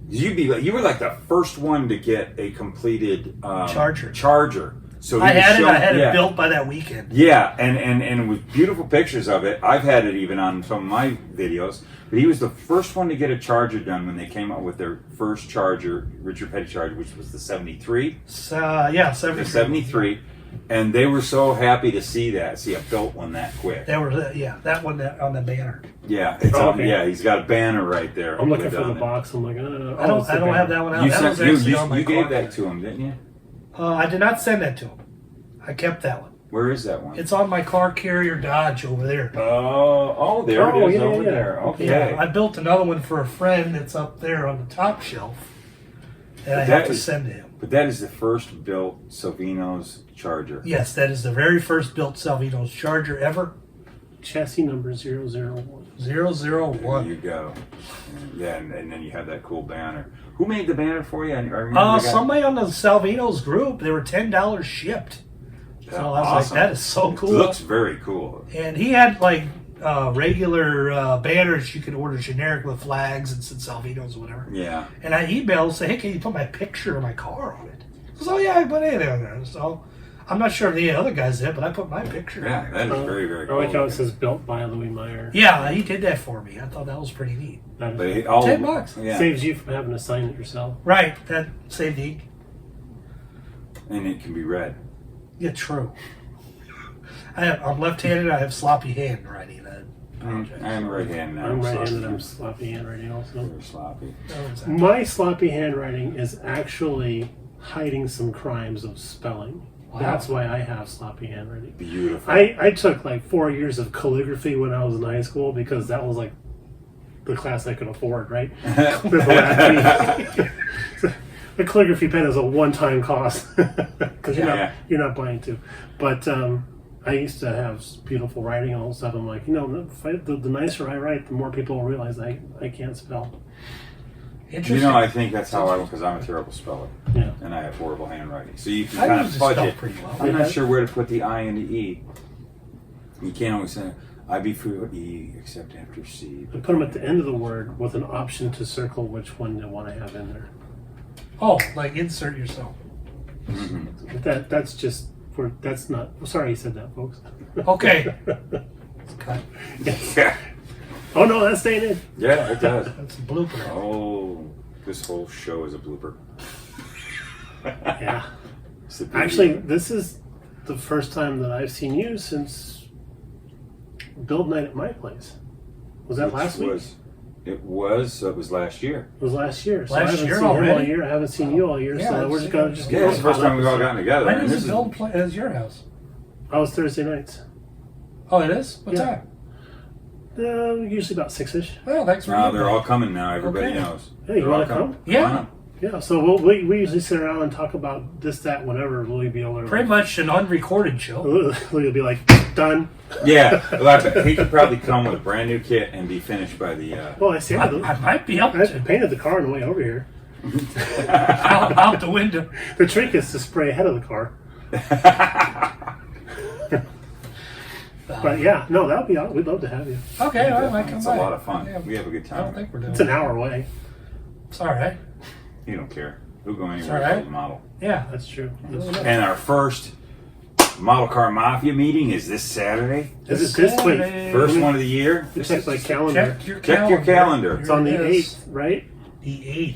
you were like the first one to get a completed charger. So I had showed, it built by that weekend. Yeah, and with beautiful pictures of it. I've had it even on some of my videos. But he was the first one to get a charger done when they came out with their first charger, Richard Petty charger, which was the 73. 73. The 73. And they were so happy to see a built one that quick. That one on the banner. Yeah, he's got a banner right there. I'm looking for the box. I'm like, I don't have that one out. You gave that to him, didn't you? I did not send that to him. I kept that one. Where is that one? It's on my car carrier Dodge over there. There it is over there. Okay. Yeah, I built another one for a friend that's up there on the top shelf, and I have to send to him. But that is the first built Salvino's charger. Yes, that is the very first built Salvino's charger ever. Chassis number 001. 001. There you go. Yeah, and then you have that cool banner. Who made the banner for you? I remember somebody on the Salvino's group. They were $10 shipped. So I was awesome. like, that is so cool. It looks very cool. And he had like regular banners you could order generic with flags and said Salvino's or whatever. Yeah. And I emailed and said, hey, can you put my picture of my car on it? He goes, oh yeah, I put it on there. So I'm not sure if the other guys did, but I put my picture Yeah, on there. that is very, very cool. I like how it says built by Louis Meyer. Yeah, he did that for me. I thought that was pretty neat. $10. Yeah. Saves you from having to sign it yourself. Right, that saved the ink. And it can be read. Yeah, true. I'm left-handed. I have sloppy handwriting. I am right-handed now. I'm right-handed. I'm sloppy handwriting also. Very sloppy. My sloppy handwriting is actually hiding some crimes of spelling. Wow. That's why I have sloppy handwriting. Beautiful. I took like 4 years of calligraphy when I was in high school because that was like the class I could afford, right? The calligraphy pen is a one-time cost because you're not buying two. But I used to have beautiful writing, and all of a sudden I'm like, the nicer I write, the more people will realize I can't spell. Interesting. I think that's how because I'm a terrible speller. Yeah. And I have horrible handwriting. So you can I kind usually of fudge spell it. pretty well. I'm not sure where to put the I and the E. You can't always say I before E except after C. I put them at the end of the word with an option to circle which one they want to have in there. Oh, like insert yourself. Mm-hmm. That's just for that's not. Sorry, you said that, folks. Okay. It's cut. Yeah. Oh no, that's staying in. Yeah, it does. That's a blooper. Oh, this whole show is a blooper. Yeah. It's the Actually, this is the first time that I've seen you since build night at my place. Was that last week? It was last year. It was last year. So Last I haven't year seen him all already? year. I haven't seen you all year. Yeah, So we're just going to Yeah, it's the first time we've all gotten together. When and is this the is- build as your house? I was Thursday nights. Oh, it is? What Yeah. time? Usually about 6-ish. Well, thanks for No, they're all coming now. Everybody Okay. knows. Hey, you They're all want to come? coming. Yeah. Come on. Yeah. So we usually sit around and talk about this, that, whenever. Louis be able to. Pretty much an unrecorded show. Louis will be like, done. Yeah, well, he could probably come with a brand new kit and be finished by the. Well, I see. I might be up I to painted the car on the way over here. out the window. The trick is to spray ahead of the car. But yeah, no, that would be. We'd love to have you. Okay, I might come It's by. a lot of fun. Yeah, We have a good I don't time. think we're doing It's an hour away. It's all right. You don't care. We'll go It's anywhere all right. with the model. Yeah. That's true. And our first Model Car Mafia meeting is this Saturday. Is it this week? Saturday. First one of the year. Check my calendar. Check your Check calendar. your calendar. It's on the Here it is. 8th, right? Oh. The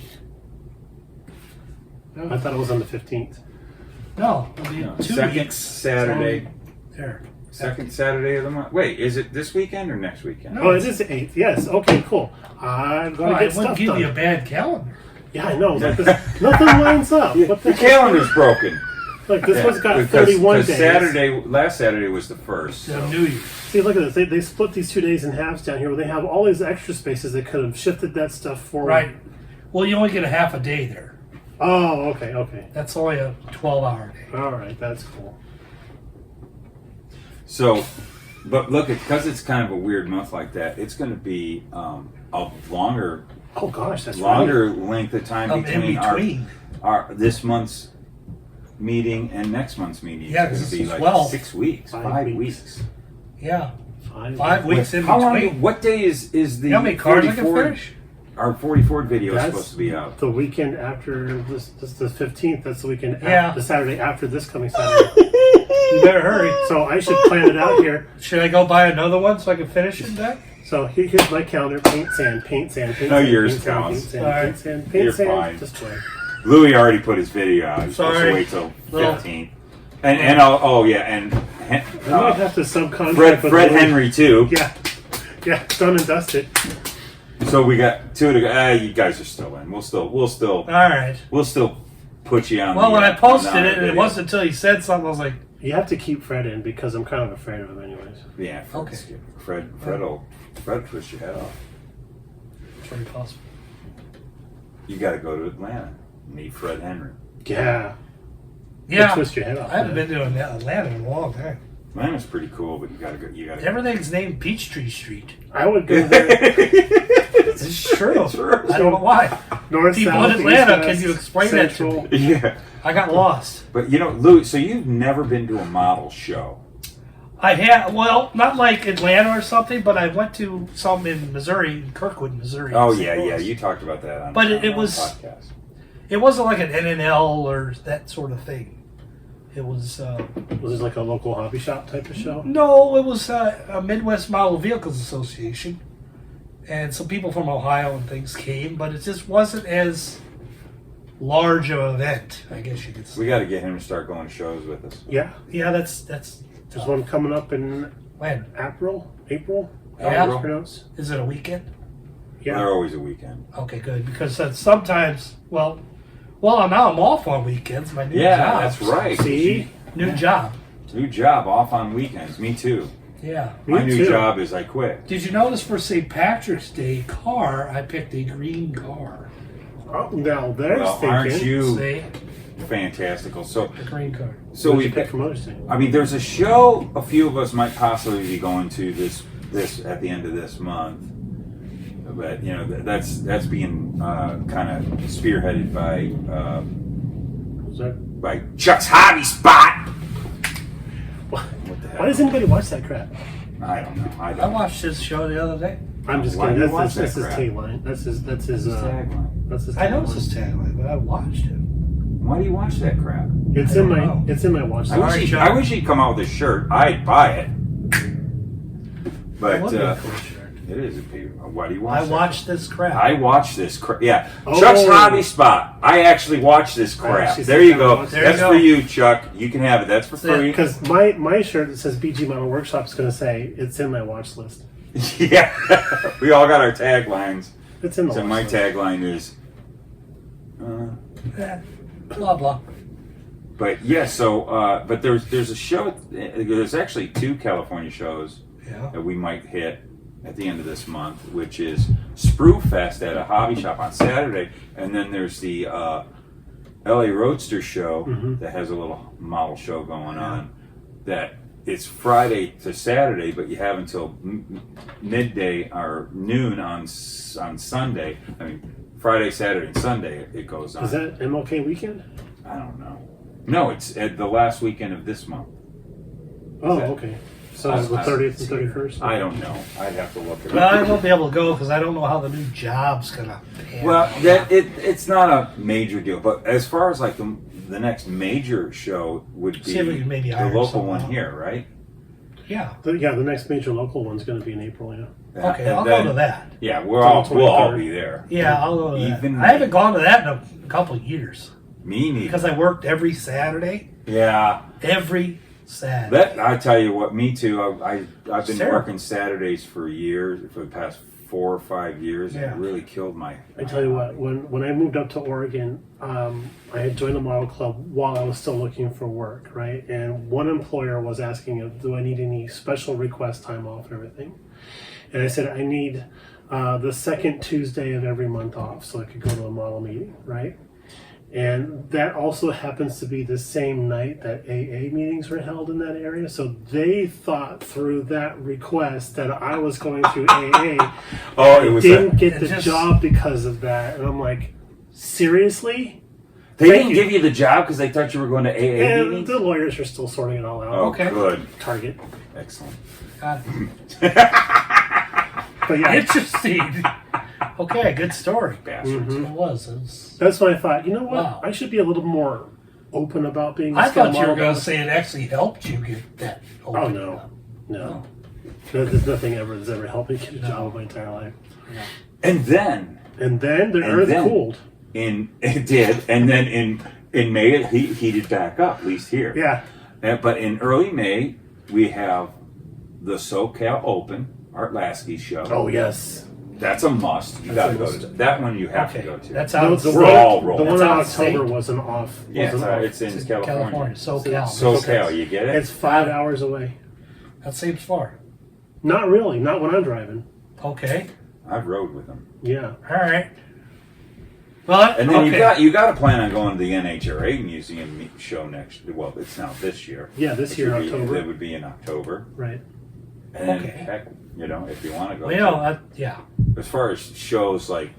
8th. I thought it was on the 15th. Oh, I thought it was on the 15th. 15th. No, it'll be No, 2 second weeks. Saturday. There. Second Saturday of the month. Wait, is it this weekend or next weekend? No. Oh, it is the 8th. Yes. Okay, cool. I'm going to I get wouldn't stuff give done. you a bad calendar. Yeah, I know. Like this, nothing lines up. What The heck? calendar's broken. Like this one's got Because 31 days. Last Saturday was the first. So So. New Year's. See, look at this. They split these 2 days in halves down here where they have all these extra spaces. They could have shifted that stuff forward. Right. Well, you only get a half a day there. Oh, okay. That's only a 12-hour day. All right, that's cool. So, but look, because it's kind of a weird month like that, it's going to be a longer Oh gosh, that's longer length of time In between between. our this month's meeting and next month's meeting. Yeah, It's 'cause gonna be this is like 12. 6 weeks, 5 weeks. Yeah. right. 5 weeks in How long? between. What day is the You know how many cars I can Ford? finish? Our 40 Ford video is That's supposed to be out. the weekend after this the 15th. That's the weekend. Yeah. The Saturday after this coming Saturday. You better hurry. So I should plan it out here. Should I go buy another one so I can finish it back? So here's my calendar: paint, sand, paint, sand, paint, No, sand, yours paint, sand, counts. paint, sand, All right. paint, sand, paint, You're sand. fine. Just wait. Louis already put his video out. He's supposed to Sorry. wait till Little- 15th. And oh yeah, and I might have to subcontract. with Fred Louis. Henry too. Yeah, done and dusted. So we got 2 to go. You guys are still in. We'll still All right. put you on. Well, when I posted on the it, and it video. wasn't until he said something, I was like, You have to keep Fred in because I'm kind of afraid of him, anyways. Yeah. Okay. Fred twist your head off. it's very possible. You got to go to Atlanta. Meet Fred Henry. Yeah. Yeah. Twist your head off. I haven't man. been to Atlanta in a long time. Atlanta's pretty cool, but you got to go. You got to. Everything's named Peachtree Street. I would go there. It's true. I don't know why. North, People south, in Atlanta, east, can you west, explain central. that to me? Yeah. I got lost. But you know, Louis, so you've never been to a model show. I had, well, not like Atlanta or something, but I went to some in Missouri, in Kirkwood, Missouri. Oh I yeah, suppose. you talked about that on But on it our was- podcast. It wasn't like an NNL or that sort of thing. It was, Was this like a local hobby shop type of show? no, it was a Midwest Model Vehicles Association. And some people from Ohio and things came, but it just wasn't as large of an event, I guess you could say. We got to get him to start going to shows with us. Yeah. Yeah, that's There's one coming up in when? April. Yeah. April. Pronounce. Is it a weekend? Yeah. They're always a weekend. Okay, good. Because sometimes, well, now I'm off on weekends. My new Yeah, job. that's right. See? New job. New job off on weekends. Me too. Yeah. My Me new too. job is I quit. Did you notice for St. Patrick's Day car, I picked a green car. Oh, now there's Well, aren't thinking. you See? fantastical? So, A green car. so What did we you pick for Mother's Day? I mean, there's a show a few of us might possibly be going to this at the end of this month, but you know that's being kind of spearheaded Was that? by Chuck's Hobby Spot. What? What the Why hell? does anybody watch that crap? I don't know. I I don't. watched this show the other day. I'm just Why kidding. do you watch That's that his crap? tagline. That's his. His tagline. That's his. I know tagline. it's his tagline, but I watched it. Why do you watch that crap? It's I in don't my. know. It's in my watch I list. Sorry, wish, Chuck. I wish he'd come out with a shirt. I'd buy it. It But would be a cool shirt. it is a big. Why do you watch I that? watched this crap. I watched this crap. Yeah, Oh. Chuck's Hobby Spot. I actually watched this crap. actually There think you I go. watched it. That's There you for you, Chuck. You can have it. That's for That's it. free. Because my shirt that says BG Model Workshop is going to say it's in my watch list. Yeah, we all got our taglines. It's in the So watch my list. tagline is. Eh, blah, blah. But yeah, so but there's a show. There's actually 2 California shows Yeah. that we might hit at the end of this month, which is Sprue Fest at a hobby shop on Saturday, and then there's the LA Roadster show Mhm. that has a little model show going on. That it's Friday to Saturday, but you have until midday or noon on Sunday. I mean, Friday, Saturday, and Sunday it goes on. Is that MLK weekend? I don't know. No, it's at the last weekend of this month. Oh, that- okay. So it's the 30th and 31st? I don't know. I'd have to look it Well, I up. won't be able to go because I don't know how the new job's gonna pan Well, out. it's not a major deal, but as far as like the next major show would be See if we can maybe the hire local someone one out. here, right? Yeah. The next major local one's going to be in April, yeah. Okay, And I'll then- go to that. Yeah, Till the we'll all 23rd. be there. Yeah, I'll go to Even that. I haven't gone to that in a couple of years Me neither. because I worked every Saturday Yeah. Every Saturday. That I tell you what, me too. I've been Terrible. working Saturdays for years, for the past 4 or 5 years. Yeah. It really killed my. I tell you what, when I moved up to Oregon, I had joined the model club while I was still looking for work, right? And one employer was asking, do I need any special request time off and everything? And I said, I need the second Tuesday of every month off so I could go to a model meeting, right? And that also happens to be the same night that AA meetings were held in that area. So they thought through that request that I was going through AA. Oh, it was. Didn't get the just- job because of that. And I'm like, seriously? They Thank didn't you. give you the job because they thought you were going to AA And meetings. the lawyers are still sorting it all out. Oh, Okay. good, Target. excellent. God. But yeah, Interesting. Okay, good story. Bastards. It was. It was. that's when I thought, you know what? Wow. I should be a little more open about being a I skilled thought you were model. going to say it actually helped you get that. Oh, open. no. No. There's nothing ever that's ever helped me get a job in my entire life. And then And then the And earth then- cooled. it did, and then in May it heated back up, at least here. Yeah. But in early May we have the SoCal Open, Art Lasky's show. Oh, yes. That's a must. You got to go to that one. You have Okay, to go to. that's The, out. the We're one, all the rolling. one in That's out of October state. wasn't off. Yeah, Wasn't it's in It's California. SoCal. SoCal, you get it? It's 5 hours away. That seems far. Not really. Not when I'm driving. Okay. I've rode with them. Yeah. All right. Well, And then okay. you got to plan on going to the NHRA Museum show next. Well, it's not this year. Yeah, this year, October. It would be in October. Right. And then, Okay. heck, if you want to go. Well, you know, yeah. As far as shows like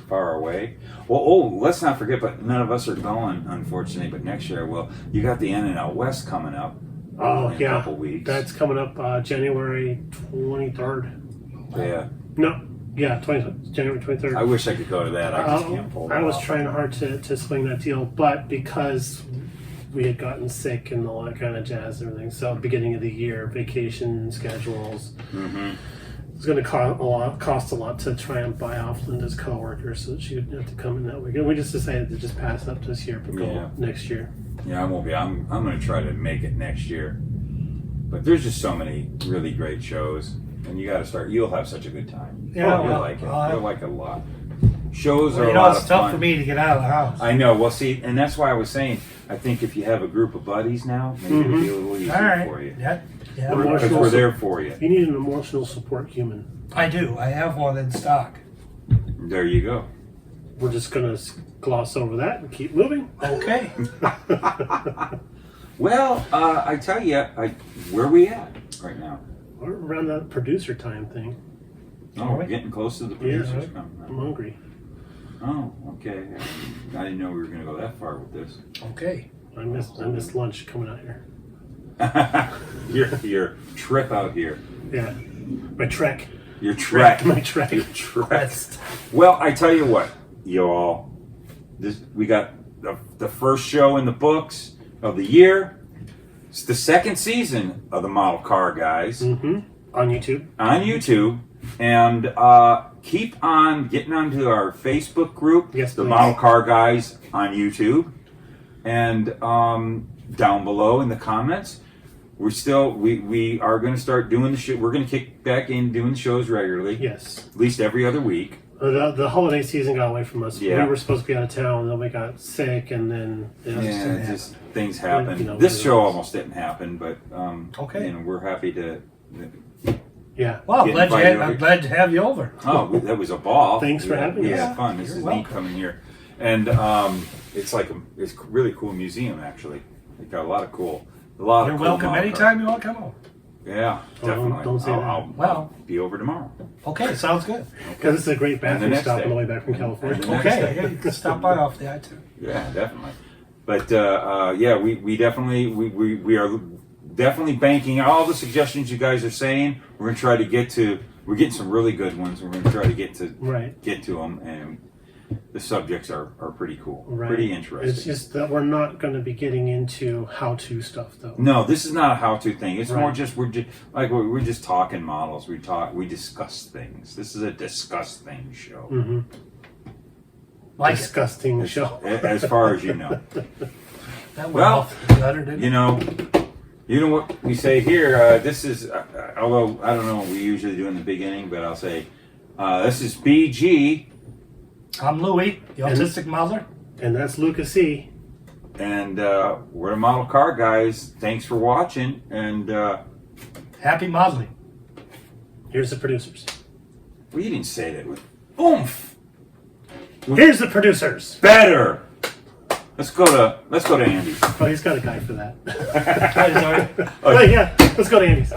far away. Well, let's not forget, but none of us are going, unfortunately. But next year, you got the In and Out West coming up. Oh, in a yeah. couple weeks. That's coming up January 23rd. Yeah. No. Yeah, January 23rd. I wish I could go to that. I just can't pull it I was off. trying hard to swing that deal, but because we had gotten sick and all that kind of jazz and everything, so beginning of the year, vacation schedules, it's going to cost a lot to try and buy off Linda's coworker so that she wouldn't have to come in that weekend. We just decided to just pass up this year, but go Yeah. next year. Yeah, I won't be. I'm going to try to make it next year. But there's just so many really great shows, and you got to start. You'll have such a good time. Yeah, you'll well, like it. You'll like it a lot. Shows Well, are you a know, lot it's of tough fun. for me to get out of the house. I know. Well, see, and that's why I was saying. I think if you have a group of buddies now, maybe it'll be a little easier All right. for you. Yeah. Yeah. Because we're there for you. You need an emotional support human. I do. I have one in stock. There you go. We're just going to gloss over that and keep moving. Okay. Well, I tell you, where we at right now? We're around that producer time thing. Oh, we're getting close to the producers I'm coming. hungry. Oh, okay. I didn't know we were going to go that far with this. Okay. I missed lunch coming out here. your trip out here. Yeah. My trek. Your trek. My trek. Your trek. That's Well, I tell you what, y'all. We got the first show in the books of the year. It's the second season of the Model Car Guys On YouTube. on YouTube. And keep on getting onto our Facebook group, Yes, the please. Model Car Guys on YouTube. And down below in the comments, we are going to start doing the show. We're going to kick back in doing the shows regularly, Yes. at least every other week. The holiday season got away from us. Yeah. We were supposed to be out of town, and then we got sick, and then Yeah, just things happen. You know, This what show it is. almost didn't happen, but Okay. we're happy to. yeah. well. Get I'm invited over. glad to have you over. Oh, that was a ball. Thanks for having We us. had fun. This You're is welcome. neat coming here, and it's like it's a really cool museum actually. It got a lot of cool. You're cool welcome model anytime you want to come over. cars. Yeah, Oh, definitely. don't say that. I'll Well. be over tomorrow. Okay, sounds good. Because it's a great And the bathroom next stop day. on the way back from California. And the next Okay, day. yeah, you can stop by off the I-2. Yeah, definitely. But yeah, we definitely we are definitely banking all the suggestions you guys are saying. We're gonna try to get to. We're getting some really good ones. We're gonna try to get to Right. them, and the subjects are pretty cool, Right. pretty interesting. It's just that we're not going to be getting into how-to stuff, though. No, this is not a how-to thing. It's more Right. just we're just talking models. We discuss things. This is a discuss things show, Mm-hmm. Like it. Disgusting show. as far as you know. That went Well, off the gutter, didn't You know what we say here. This is, although I don't know what we usually do in the beginning, but I'll say, this is BG, I'm Louie, the autistic mother. And that's Luka Cee. and we're the Model Car Guys. Thanks for watching, and Happy modeling. Here's the producers. well, you didn't say that with oomph. Here's the producers. Better. Let's go to Andy's. Oh, he's got a guy for that. Sorry. Oh, yeah, let's go to Andy's.